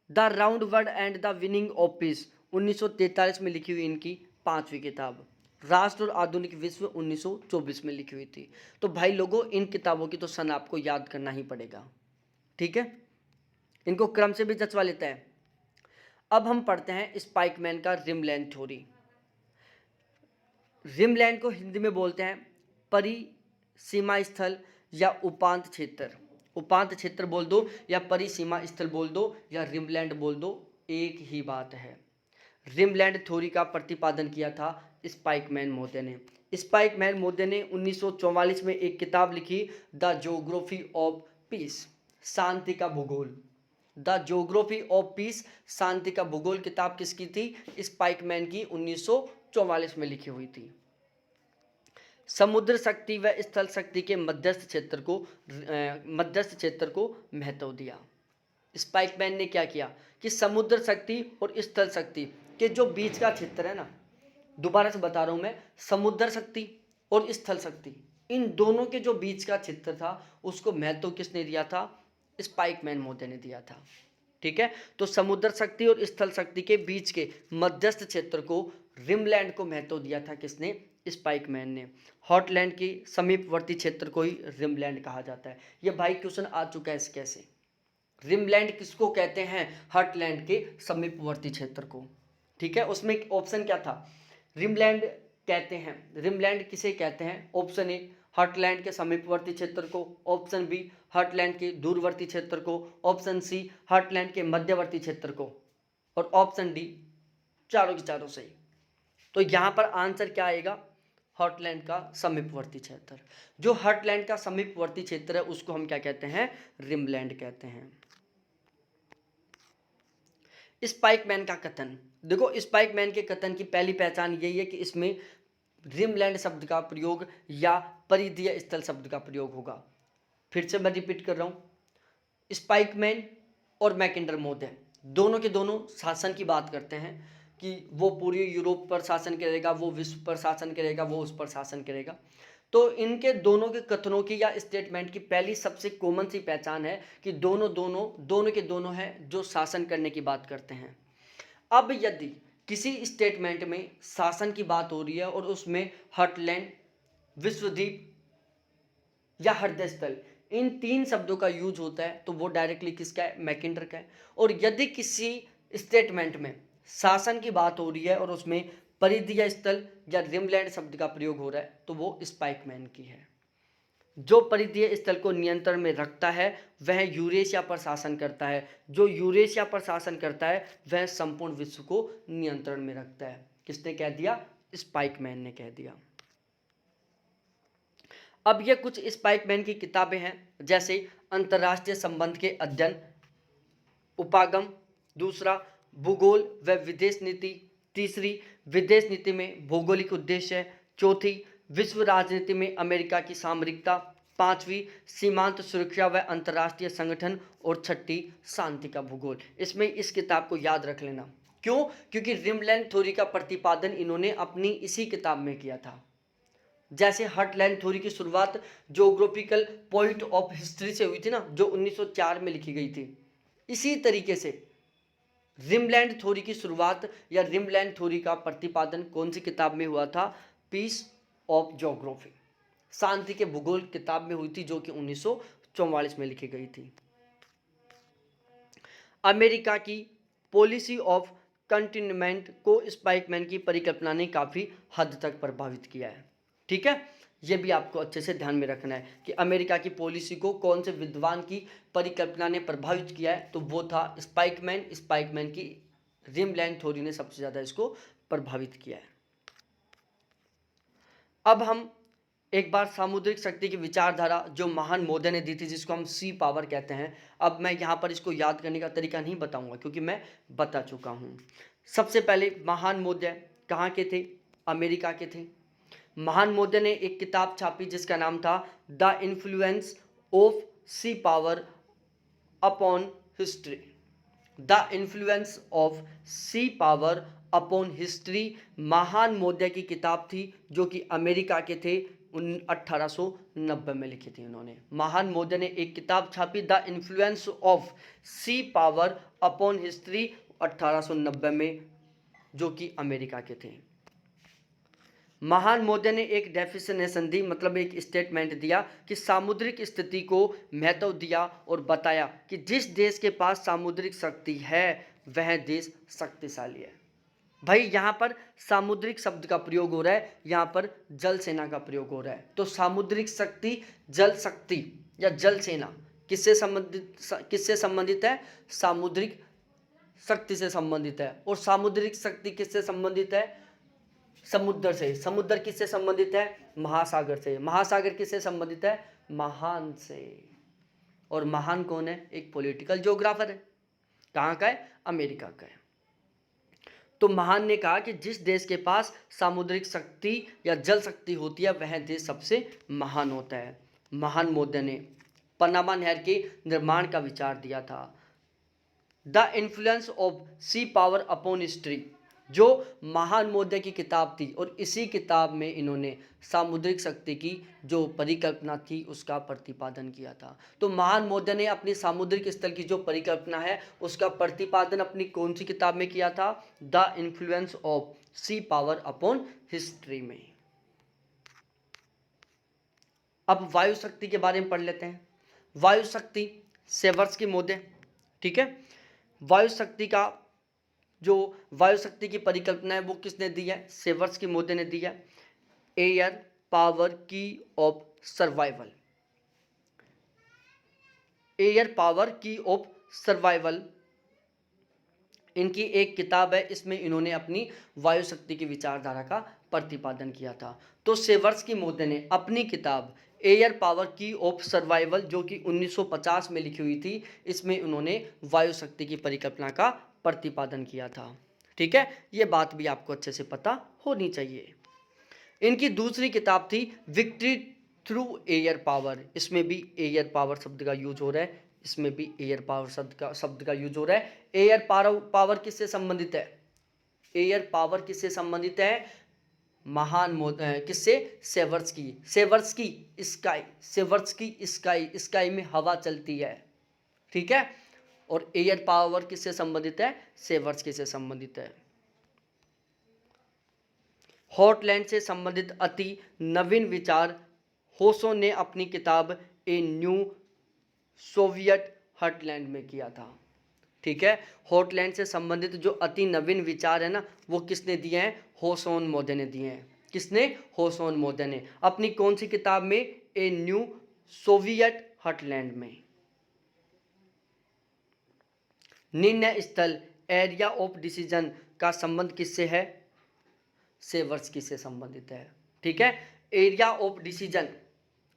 The round world and the winning of piece 1943 में लिखी हुई इनकी पांचवी किताब। राष्ट्र और आधुनिक विश्व 1924 में लिखी हुई थी। तो भाई लोगों, इन किताबों की तो सन आपको याद करना ही पड़ेगा, ठीक है, इनको क्रम से भी जचवा लेता है। अब हम पढ़ते हैं स्पाइकमैन का रिमलैंड थ्योरी। रिमलैंड को हिंदी में बोलते हैं परिसीमा स्थल या उपांत क्षेत्र। उपांत क्षेत्र बोल दो या परिसीमा स्थल बोल दो या रिमलैंड बोल दो, एक ही बात है। रिमलैंड थ्योरी का प्रतिपादन किया था स्पाइकमैन महोदय ने। स्पाइकमैन महोदय ने 1944 में एक किताब लिखी, द ज्योग्राफी ऑफ पीस, शांति का भूगोल। द ज्योग्राफी ऑफ पीस, शांति का भूगोल किताब किसकी थी, स्पाइकमैन की 1944 में लिखी हुई थी। समुद्र शक्ति व स्थल शक्ति के मध्यस्थ क्षेत्र को महत्व दिया। स्पाइकमैन ने क्या किया कि समुद्र शक्ति और स्थल शक्ति के जो बीच का क्षेत्र है ना, दोबारा से बता रहा हूं मैं, समुद्र शक्ति और स्थल शक्ति, इन दोनों के जो बीच का क्षेत्र था उसको महत्व किसने दिया था, स्पाइकमैन महोदय ने दिया था, ठीक है। तो समुद्र शक्ति और स्थल शक्ति के बीच के मध्यस्थ क्षेत्र को, रिमलैंड को महत्व दिया था किसने, स्पाइकमैन ने। हॉटलैंड के समीपवर्ती क्षेत्र को ही रिमलैंड कहा जाता है। ये भाई क्वेश्चन आ चुका है कैसे, रिमलैंड किसको कहते हैं, हॉटलैंड के समीपवर्ती क्षेत्र को, ठीक है। उसमें ऑप्शन क्या था, रिमलैंड कहते हैं, रिमलैंड किसे कहते हैं, ऑप्शन ए हॉटलैंड के समीपवर्ती क्षेत्र को, ऑप्शन बी हॉटलैंड के दूरवर्ती क्षेत्र को, ऑप्शन सी हॉटलैंड के मध्यवर्ती क्षेत्र को, और ऑप्शन डी चारों के चारों सही। तो यहाँ पर आंसर क्या आएगा, हॉटलैंड का समीपवर्ती क्षेत्र। जो हॉटलैंड का समीपवर्ती क्षेत्र है उसको हम क्या कहते हैं, रिमलैंड कहते हैं। स्पाइकमैन का कथन, देखो स्पाइकमैन के कथन की पहली पहचान यही है कि इसमें रिमलैंड शब्द का प्रयोग या परिधीय स्थल शब्द का प्रयोग होगा। फिर से मैं रिपीट कर रहा हूँ, स्पाइकमैन और मैकिंडर मोदे दोनों के दोनों शासन की बात करते हैं कि वो पूरी यूरोप पर शासन करेगा, वो विश्व पर शासन करेगा, वो उस पर शासन करेगा। तो इनके दोनों के कथनों की या स्टेटमेंट की पहली सबसे कॉमन सी पहचान है कि दोनों के दोनों हैं जो शासन करने की बात करते हैं। अब यदि किसी स्टेटमेंट में शासन की बात हो रही है और उसमें हॉटलैंड, विश्वद्वीप या हृदय स्थल, इन तीन शब्दों का यूज होता है तो वो डायरेक्टली किसका है, मैकिंडर का है। और यदि किसी स्टेटमेंट में शासन की बात हो रही है और उसमें परिधीय स्थल या रिमलैंड शब्द का प्रयोग हो रहा है तो वो स्पाइकमैन की है। जो परिधीय स्थल को नियंत्रण में रखता है वह यूरेशिया पर शासन करता है, जो यूरेशिया पर शासन करता है वह संपूर्ण विश्व को नियंत्रण में रखता है। किसने कह दिया, स्पाइकमैन ने कह दिया। अब ये कुछ स्पाइकमैन की किताबें हैं, जैसे अंतर्राष्ट्रीय संबंध के अध्ययन, उपागम, दूसरा भूगोल व विदेश नीति, तीसरी विदेश नीति में भौगोलिक उद्देश्य, चौथी विश्व राजनीति में अमेरिका की सामरिकता, पांचवी सीमांत सुरक्षा व अंतर्राष्ट्रीय संगठन, और छठी शांति का भूगोल। इसमें इस किताब को याद रख लेना। क्यों, क्योंकि रिमलैंड थ्योरी का प्रतिपादन इन्होंने अपनी इसी किताब में किया था। जैसे हॉटलैंड थ्योरी की शुरुआत ज्योग्राफिकल पॉइंट ऑफ हिस्ट्री से हुई थी ना, जो 1904 में लिखी गई थी, इसी तरीके से रिमलैंड थ्योरी की शुरुआत या रिमलैंड थ्योरी का प्रतिपादन कौन सी किताब में हुआ था, पीस ऑफ ज्योग्राफी, शांति के भूगोल किताब में हुई थी, जो कि 1944 में लिखी गई थी। अमेरिका की पॉलिसी ऑफ कंटेनमेंट को स्पाइकमैन की परिकल्पना ने काफ़ी हद तक प्रभावित किया है। ठीक है, ये भी आपको अच्छे से ध्यान में रखना है कि अमेरिका की पॉलिसी को कौन से विद्वान की परिकल्पना ने प्रभावित किया है, तो वो था स्पाइकमैन। स्पाइकमैन की रिमलैंड थ्योरी ने सबसे ज़्यादा इसको प्रभावित किया है। अब हम एक बार सामुद्रिक शक्ति की विचारधारा जो महान मोदी ने दी थी, जिसको हम सी पावर कहते हैं, अब मैं यहाँ पर इसको याद करने का तरीका नहीं बताऊंगा क्योंकि मैं बता चुका हूँ। सबसे पहले महान मोदी कहाँ के थे, अमेरिका के थे। महान मोदी ने एक किताब छापी जिसका नाम था the influence of sea power upon history. The influence of sea power upon history Mahan मोदी की किताब थी, जो कि अमेरिका के थे, 1890 में लिखी थी उन्होंने। महान मोदी ने एक किताब छापी the influence of sea power upon history 1890 में, जो कि अमेरिका के थे। महान मोदी ने एक डेफिनेशन दी, मतलब एक स्टेटमेंट दिया कि सामुद्रिक स्थिति को महत्व दिया और बताया कि जिस देश के पास सामुद्रिक शक्ति है वह देश शक्तिशाली है। भाई यहाँ पर सामुद्रिक शब्द का प्रयोग हो रहा है, यहाँ पर जल सेना का प्रयोग हो रहा है। तो सामुद्रिक शक्ति, जल शक्ति या जल सेना किससे संबंधित है, सामुद्रिक शक्ति से संबंधित है। और सामुद्रिक शक्ति किससे संबंधित है, समुद्र से। समुद्र किससे संबंधित है, महासागर से। महासागर किससे संबंधित है, महान से। और महान कौन है, एक पॉलिटिकल ज्योग्राफर है। कहाँ का है, अमेरिका का है। तो महान ने कहा कि जिस देश के पास सामुद्रिक शक्ति या जल शक्ति होती है वह देश सबसे महान होता है। महान मोदी ने पनामा नहर के निर्माण का विचार दिया था। The influence of sea power upon history जो महान मोदी की किताब थी, और इसी किताब में इन्होंने सामुद्रिक शक्ति की जो परिकल्पना थी उसका प्रतिपादन किया था। तो महान मोदी ने अपनी सामुद्रिक स्थल की जो परिकल्पना है उसका प्रतिपादन अपनी कौन सी किताब में किया था, the influence of sea power upon history में। अब वायु शक्ति के बारे में पढ़ लेते हैं। वायु शक्ति सेवर्स्की मोदी, ठीक है। वायु शक्ति का जो वायु शक्ति की परिकल्पना है वो किसने दी है, सेवर्स्की मोदी ने दी है। एयर पावर की ऑफ सर्वाइवल, एयर पावर की ऑफ सर्वाइवल इनकी एक किताब है, इसमें इन्होंने अपनी वायु शक्ति की विचारधारा का प्रतिपादन किया था। तो सेवर्स्की मोदी ने अपनी किताब एयर पावर की ऑफ सर्वाइवल, जो कि 1950 में लिखी हुई थी, इसमें उन्होंने वायु शक्ति की परिकल्पना का प्रतिपादन किया था। ठीक है, ये बात भी आपको अच्छे से पता होनी चाहिए। इनकी दूसरी किताब थी विक्ट्री थ्रू एयर पावर, इसमें भी एयर पावर शब्द का यूज हो रहा है, इसमें भी एयर पावर शब्द का यूज हो रहा है। एयर पावर किससे संबंधित है? एयर पावर किससे संबंधित है? किससे? सेवर्स्की स्काई में हवा चलती है। ठीक है, और एयर पावर किससे संबंधित है? सेवर्स्की से संबंधित है। हॉटलैंड से संबंधित अति नवीन विचार होसो ने अपनी किताब ए न्यू सोवियत हॉटलैंड में किया था। ठीक है, हॉटलैंड से संबंधित जो अति नवीन विचार है ना, वो किसने दिए हैं? होसोन मोदे ने दिए हैं। किसने? होसोन मोदे ने। अपनी कौन सी किताब में? ए न्यू सोवियत हॉटलैंड में। निर्णय स्थल एरिया ऑफ डिसीजन का संबंध किससे है? सेवर्स्की से संबंधित है। ठीक है, एरिया ऑफ डिसीजन,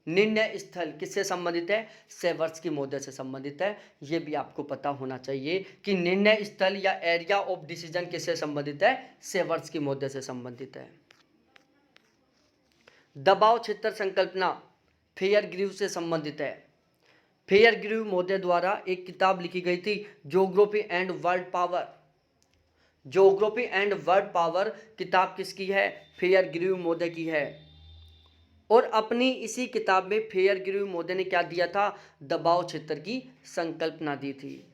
निर्णय स्थल किससे संबंधित है? सेवर्स्की मोदी से संबंधित है। यह भी आपको पता होना चाहिए कि निर्णय स्थल या एरिया ऑफ डिसीजन किससे संबंधित है? सेवर्स्की मोदी से संबंधित है। दबाव क्षेत्र संकल्पना फेयर ग्रीव से संबंधित है। फेयर ग्रीव मोदी द्वारा एक किताब लिखी गई थी, geography and world power. Geography and world power किताब किसकी है? फेयर ग्रीव मोदी की है। और अपनी इसी किताब में फेयर ग्रीव मोदी ने क्या दिया था? दबाव क्षेत्र की संकल्पना दी थी।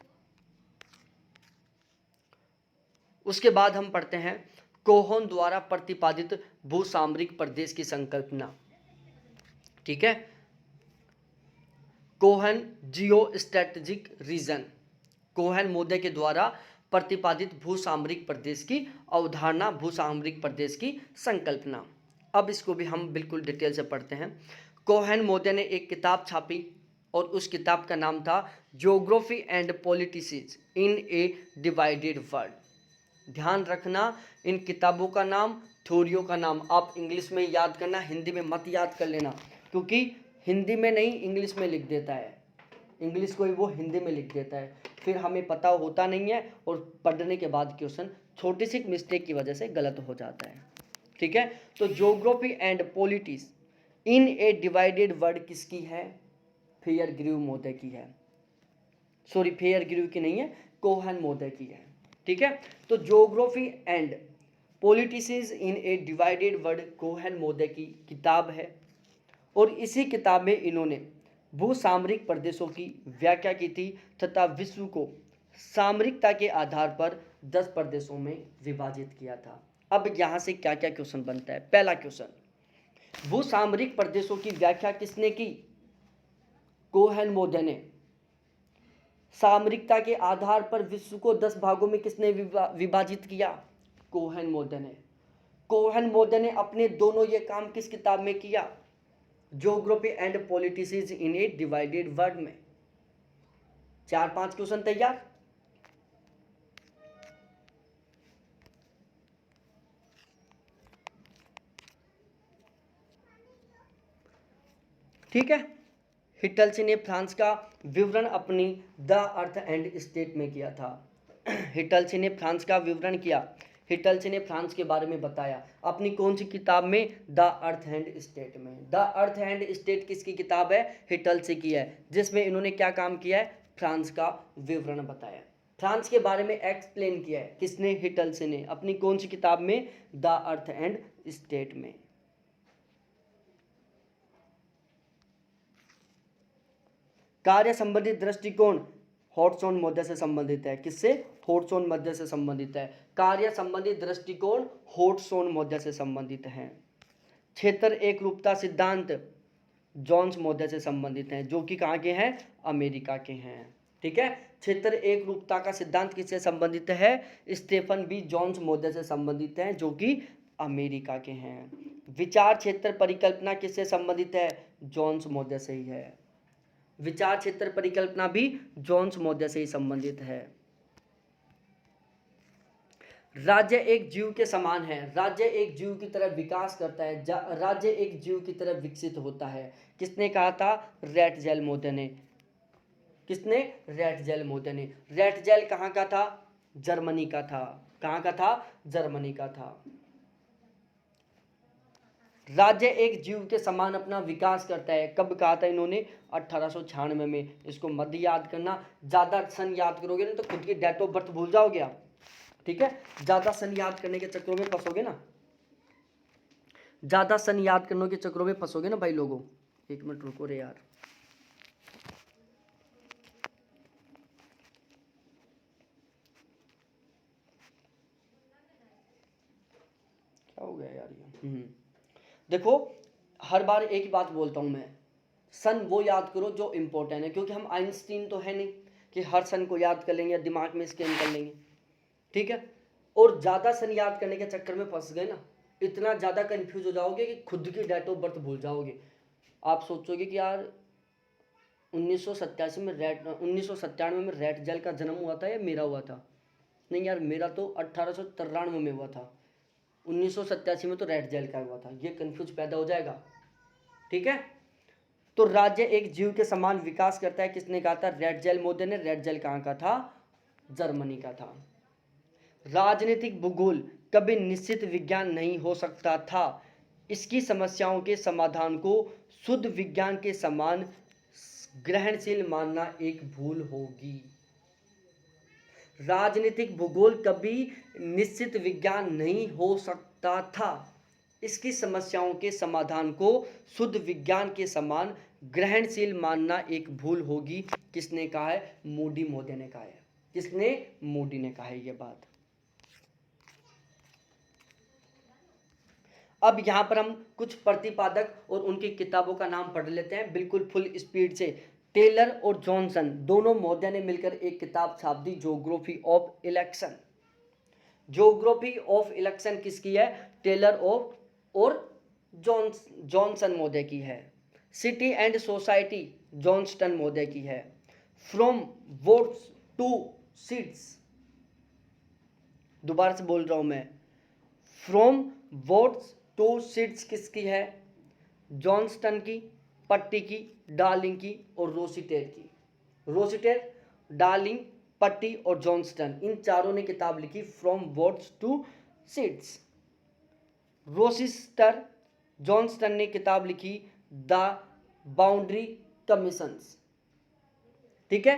उसके बाद हम पढ़ते हैं कोहन द्वारा प्रतिपादित भूसामरिक प्रदेश की संकल्पना। ठीक है, Cohen geo strategic region, Cohen मोदी के द्वारा प्रतिपादित भूसामरिक प्रदेश की अवधारणा, भूसामरिक प्रदेश की संकल्पना। अब इसको भी हम बिल्कुल डिटेल से पढ़ते हैं। कोहन मोदी ने एक किताब छापी और उस किताब का नाम था geography and politics in a divided world. ध्यान रखना, इन किताबों का नाम, थ्योरियों का नाम आप इंग्लिश में याद करना, हिंदी में मत याद कर लेना, क्योंकि हिंदी में नहीं इंग्लिश में लिख देता है, इंग्लिश को ही वो हिंदी में लिख देता है, फिर हमें पता होता नहीं है और पढ़ने के बाद क्वेश्चन छोटी सी मिस्टेक की वजह से गलत हो जाता है। ठीक है, तो geography and politics in a divided world किसकी है? फेयर ग्रीव मोदी की है। सॉरी, फेयर ग्रीव की नहीं है, कोहन मोदी की है। ठीक है, तो geography and politics in a divided world Cohen मोदी की किताब है। और इसी किताब में इन्होंने भूसामरिक प्रदेशों की व्याख्या की थी तथा विश्व को सामरिकता के आधार पर 10 प्रदेशों में विभाजित किया था। अब यहाँ से क्या क्या क्वेश्चन बनता है? पहला क्वेश्चन, भूसामरिक प्रदेशों की व्याख्या किसने की? कोहन मोदी ने। सामरिकता के आधार पर विश्व को 10 भागों में किसने विभाजित किया? कोहन मोदी ने। कोहन मोदी ने अपने दोनों ये काम किस किताब में किया? Geography and politics in a divided world में। 4-5 क्वेश्चन तैयार। ठीक है, हिटलसी ने फ्रांस का विवरण अपनी द अर्थ एंड स्टेट में किया था। हिटलसी ने फ्रांस का विवरण किया, हिटलसी ने फ्रांस के बारे में बताया अपनी कौन सी किताब में? द अर्थ एंड स्टेट में। द अर्थ एंड स्टेट किसकी किताब है? हिटलसी की है, जिसमें इन्होंने क्या काम किया है? फ्रांस का विवरण बताया, फ्रांस के बारे में एक्सप्लेन किया है। किसने? हिटलसी ने, अपनी कौन सी किताब में? द अर्थ एंड स्टेट में। कार्य संबंधित दृष्टिकोण हॉटसोन मोदी से संबंधित है। किससे? हॉटसोन मोदी से संबंधित है। कार्य संबंधित दृष्टिकोण हॉटसोन मोदी से संबंधित है। क्षेत्र एकरूपता सिद्धांत जॉन्स मोदी से संबंधित हैं, जो कि कहाँ के हैं? अमेरिका के हैं। ठीक है, क्षेत्र एकरूपता का सिद्धांत किससे संबंधित है? स्टीफन बी जॉन्स मोदी से संबंधित हैं, जो कि अमेरिका के हैं। विचार क्षेत्र परिकल्पना किससे संबंधित है? जॉन्स मोदी से ही है। विचार क्षेत्र परिकल्पना भी जॉन्स मोदी से ही संबंधित है। राज्य एक जीव के समान है, राज्य एक जीव की तरह विकास करता है, राज्य एक जीव की तरह विकसित होता है। किसने कहा था? रैटजेल ने। किसने? रैटजेल ने। रैटजेल कहाँ का था? जर्मनी का था। कहाँ का था? जर्मनी का था। राज्य एक जीव के समान अपना विकास करता है, कब कहा था इन्होंने? 1896 में। इसको मत याद करना, ज़्यादा सन याद करोगे ना तो खुद की डेट ऑफ बर्थ भूल जाओगे आप, ठीक है? ज़्यादा सन याद करने के चक्करों में फंसोगे ना, ज़्यादा सन याद करने के चक्करों में फंसोगे ना भाई लोगों। एक मिनट रुको रे यार, क्या हो गया यार ये। देखो, हर बार एक ही बात बोलता हूँ मैं, सन वो याद करो जो इम्पोर्टेंट है, क्योंकि हम आइंस्टीन तो है नहीं कि हर सन को याद कर लेंगे या दिमाग में स्कैन कर लेंगे, ठीक है? और ज़्यादा सन याद करने के चक्कर में फंस गए ना, इतना ज़्यादा कंफ्यूज हो जाओगे कि खुद की डेट ऑफ बर्थ भूल जाओगे। आप सोचोगे कि यार 1987 में 1997 में रैटजेल का जन्म हुआ था या मेरा हुआ था? नहीं यार, मेरा तो 1893 में हुआ था, 1987 में तो रैटजेल का हुआ था। ये कंफ्यूज पैदा हो जाएगा, ठीक है? तो राज्य एक जीव के समान विकास करता है, किसने कहा था? रैटजेल ने। रैटजेल कहाँ का था? जर्मनी का था। राजनीतिक भूगोल कभी निश्चित विज्ञान नहीं हो सकता था, इसकी समस्याओं के समाधान को शुद्ध विज्ञान के समान ग्रहणशील मानना एक भूल होगी। राजनीतिक भूगोल कभी निश्चित विज्ञान नहीं हो सकता था, इसकी समस्याओं के समाधान को शुद्ध विज्ञान के समान ग्रहणशील मानना एक भूल होगी। किसने कहा है? मूडी महोदय ने कहा है। किसने? मूडी ने कहा है ये बात। अब यहाँ पर हम कुछ प्रतिपादक और उनकी किताबों का नाम पढ़ लेते हैं बिल्कुल फुल स्पीड से। टेलर और जॉनसन दोनों महोदय ने मिलकर एक किताब छाप दी, geography of election. Geography of election किसकी है? टेलर और जॉनसन महोदय की है। सिटी एंड सोसाइटी जॉनस्टन महोदय की है। फ्रॉम वोट्स टू सीट्स, दोबारा से बोल रहा हूं मैं, फ्रॉम वोट्स टू सीट्स किसकी है? जॉनस्टन की, पट्टी की, डार्लिंग की और रोसिटेर की। रोसिटेर, डार्लिंग, पट्टी और जॉनस्टन, इन चारों ने किताब लिखी from votes to seats. Rossiter Johnston ने किताब लिखी द बाउंड्री कमीशंस, ठीक है?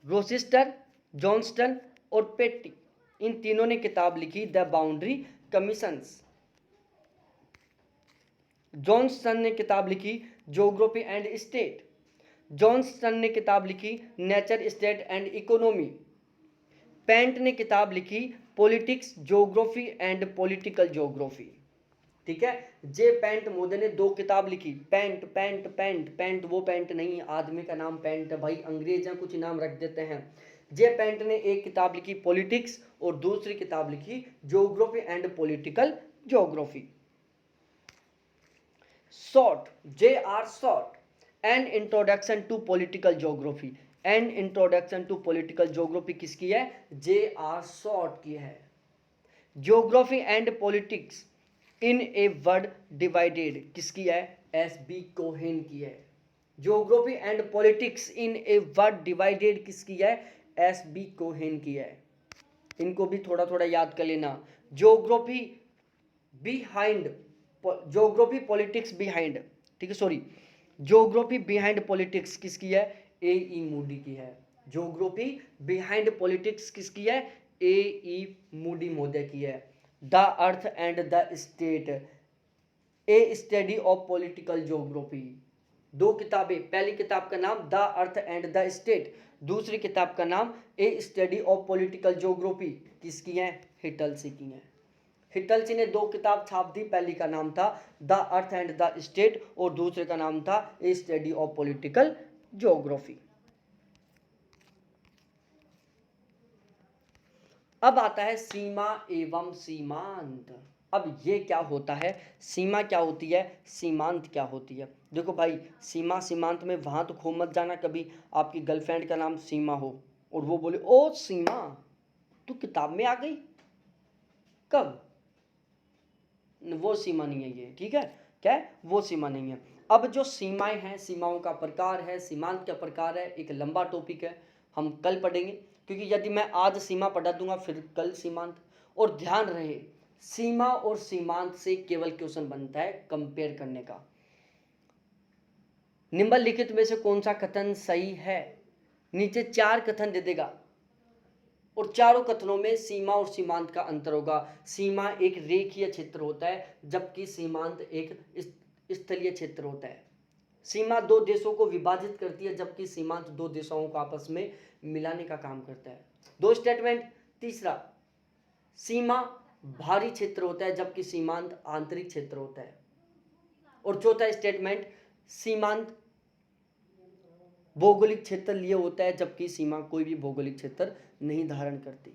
रोसिस्टर, जॉनस्टन और पेट्टी, इन तीनों ने किताब लिखी द बाउंड्री कमीशंस। जॉनस्टन ने किताब लिखी ज्योग्राफी एंड स्टेट। जॉनस्टन ने किताब लिखी नेचर, स्टेट एंड इकोनॉमी। पेंट ने किताब लिखी politics, geography and political geography, ठीक है? जे पेंट महोदय ने दो किताब लिखी। पेंट पेंट पेंट पेंट वो पेंट नहीं, आदमी का नाम पेंट है भाई, अंग्रेज हैं कुछ नाम रख देते हैं। जे पेंट ने एक किताब लिखी पॉलिटिक्स और दूसरी किताब लिखी geography and political geography. Short, J.R. Short, an introduction to political geography. An introduction to political geography किसकी है? J.R. शॉर्ट की है। Geography and politics in a world divided किसकी है? S.B. कोहेन की है। Geography and politics in a world divided किसकी है? S.B. कोहेन की है। इनको भी थोड़ा थोड़ा याद कर लेना। Geography behind, geography politics behind, ठीक है, सॉरी, ज्योग्राफी बिहाइंड पॉलिटिक्स किसकी है? A.E. मूडी की है। ज्योग्राफी बिहाइंड पॉलिटिक्स किसकी है? A.E. मूडी महोदय की है। The earth and the state, A study of political geography. दो किताबें, पहली किताब का नाम the earth and the state, दूसरी किताब का नाम ए स्टडी ऑफ पॉलिटिकल ज्योग्राफी, किसकी है? हिटलसी की है। हिटलसी ने दो किताब छाप दी, पहली का नाम था the earth and the state और दूसरे का नाम था ए स्टडी ऑफ पॉलिटिकल ज्योग्राफी। अब आता है सीमा एवं सीमांत। अब ये क्या होता है? सीमा क्या होती है? सीमांत क्या होती है? देखो भाई, सीमा सीमांत में वहां तो खो मत जाना कभी आपकी गर्लफ्रेंड का नाम सीमा हो और वो बोले ओ सीमा तू किताब में आ गई, कब? वो सीमा नहीं है ये, ठीक है, क्या है? वो सीमा नहीं है। अब जो सीमाएं हैं, सीमाओं का प्रकार है, सीमांत क्या प्रकार है, एक लंबा टॉपिक है, हम कल पढ़ेंगे, क्योंकि यदि मैं आज सीमा पढ़ा दूंगा फिर कल सीमांत। और ध्यान रहे, सीमा और सीमांत से केवल क्वेश्चन बनता है कंपेयर करने का। निम्नलिखित में से कौन सा कथन सही है? नीचे 4 कथन दे देगा और चारों कथनों में सीमा और सीमांत का अंतर होगा। सीमा एक रेखीय क्षेत्र होता है, जबकि सीमांत एक स्थलीय क्षेत्र होता है। सीमा दो देशों को विभाजित करती है, जबकि सीमांत दो देशों को आपस में मिलाने का काम करता है। दो स्टेटमेंट। तीसरा, सीमा बाहरी क्षेत्र होता है, जबकि सीमांत आंतरिक क्षेत्र होता है। और चौथा स्टेटमेंट, सीमांत भौगोलिक क्षेत्र लिए होता है, जबकि सीमा कोई भी भौगोलिक क्षेत्र नहीं धारण करती।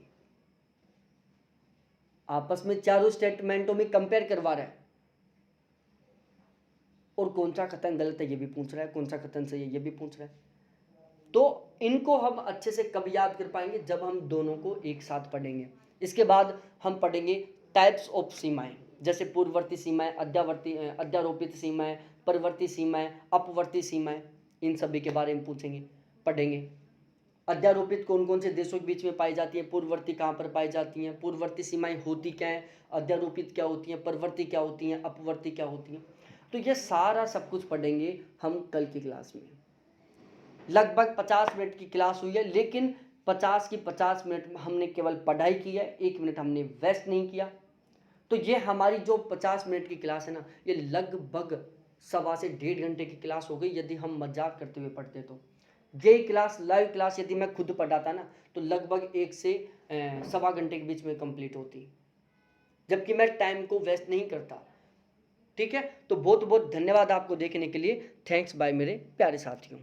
आपस में चारों स्टेटमेंटों में कंपेयर करवा रहा है और कौन सा कथन गलत है ये भी पूछ रहा है, कौन सा कथन सही है ये भी पूछ रहा है। तो इनको हम अच्छे से कब याद कर पाएंगे? जब हम दोनों को एक साथ पढ़ेंगे। इसके बाद हम पढ़ेंगे टाइप्स ऑफ सीमाएं, जैसे पूर्ववर्ती सीमाएं, अध्यारोपित सीमाएं, परवर्ती सीमाएं, अपवर्ती सीमाएं, इन सभी के बारे में पूछेंगे, पढ़ेंगे। अध्यारोपित कौन कौन से देशों के बीच में पाई जाती है, पूर्ववर्ती कहाँ पर पाई जाती हैं, पूर्ववर्ती सीमाएं होती क्या है, अध्यारोपित क्या होती हैं, परवर्ती क्या होती हैं, अपवर्ती क्या होती हैं। तो ये सारा सब कुछ पढ़ेंगे हम कल की क्लास में। लगभग 50 मिनट की क्लास हुई है, लेकिन 50 की 50 मिनट में हमने केवल पढ़ाई की है, 1 मिनट हमने वेस्ट नहीं किया। तो ये हमारी जो 50 मिनट की क्लास है ना, ये लगभग 1.25 से 1.5 घंटे की क्लास हो गई, यदि हम मजाक करते हुए पढ़ते तो। ये क्लास, लाइव क्लास यदि मैं खुद पढ़ाता ना, तो लगभग 1 से 1.25 घंटे के बीच में कंप्लीट होती, जबकि मैं टाइम को वेस्ट नहीं करता। ठीक है, तो बहुत बहुत धन्यवाद आपको देखने के लिए। थैंक्स बाय मेरे प्यारे साथियों।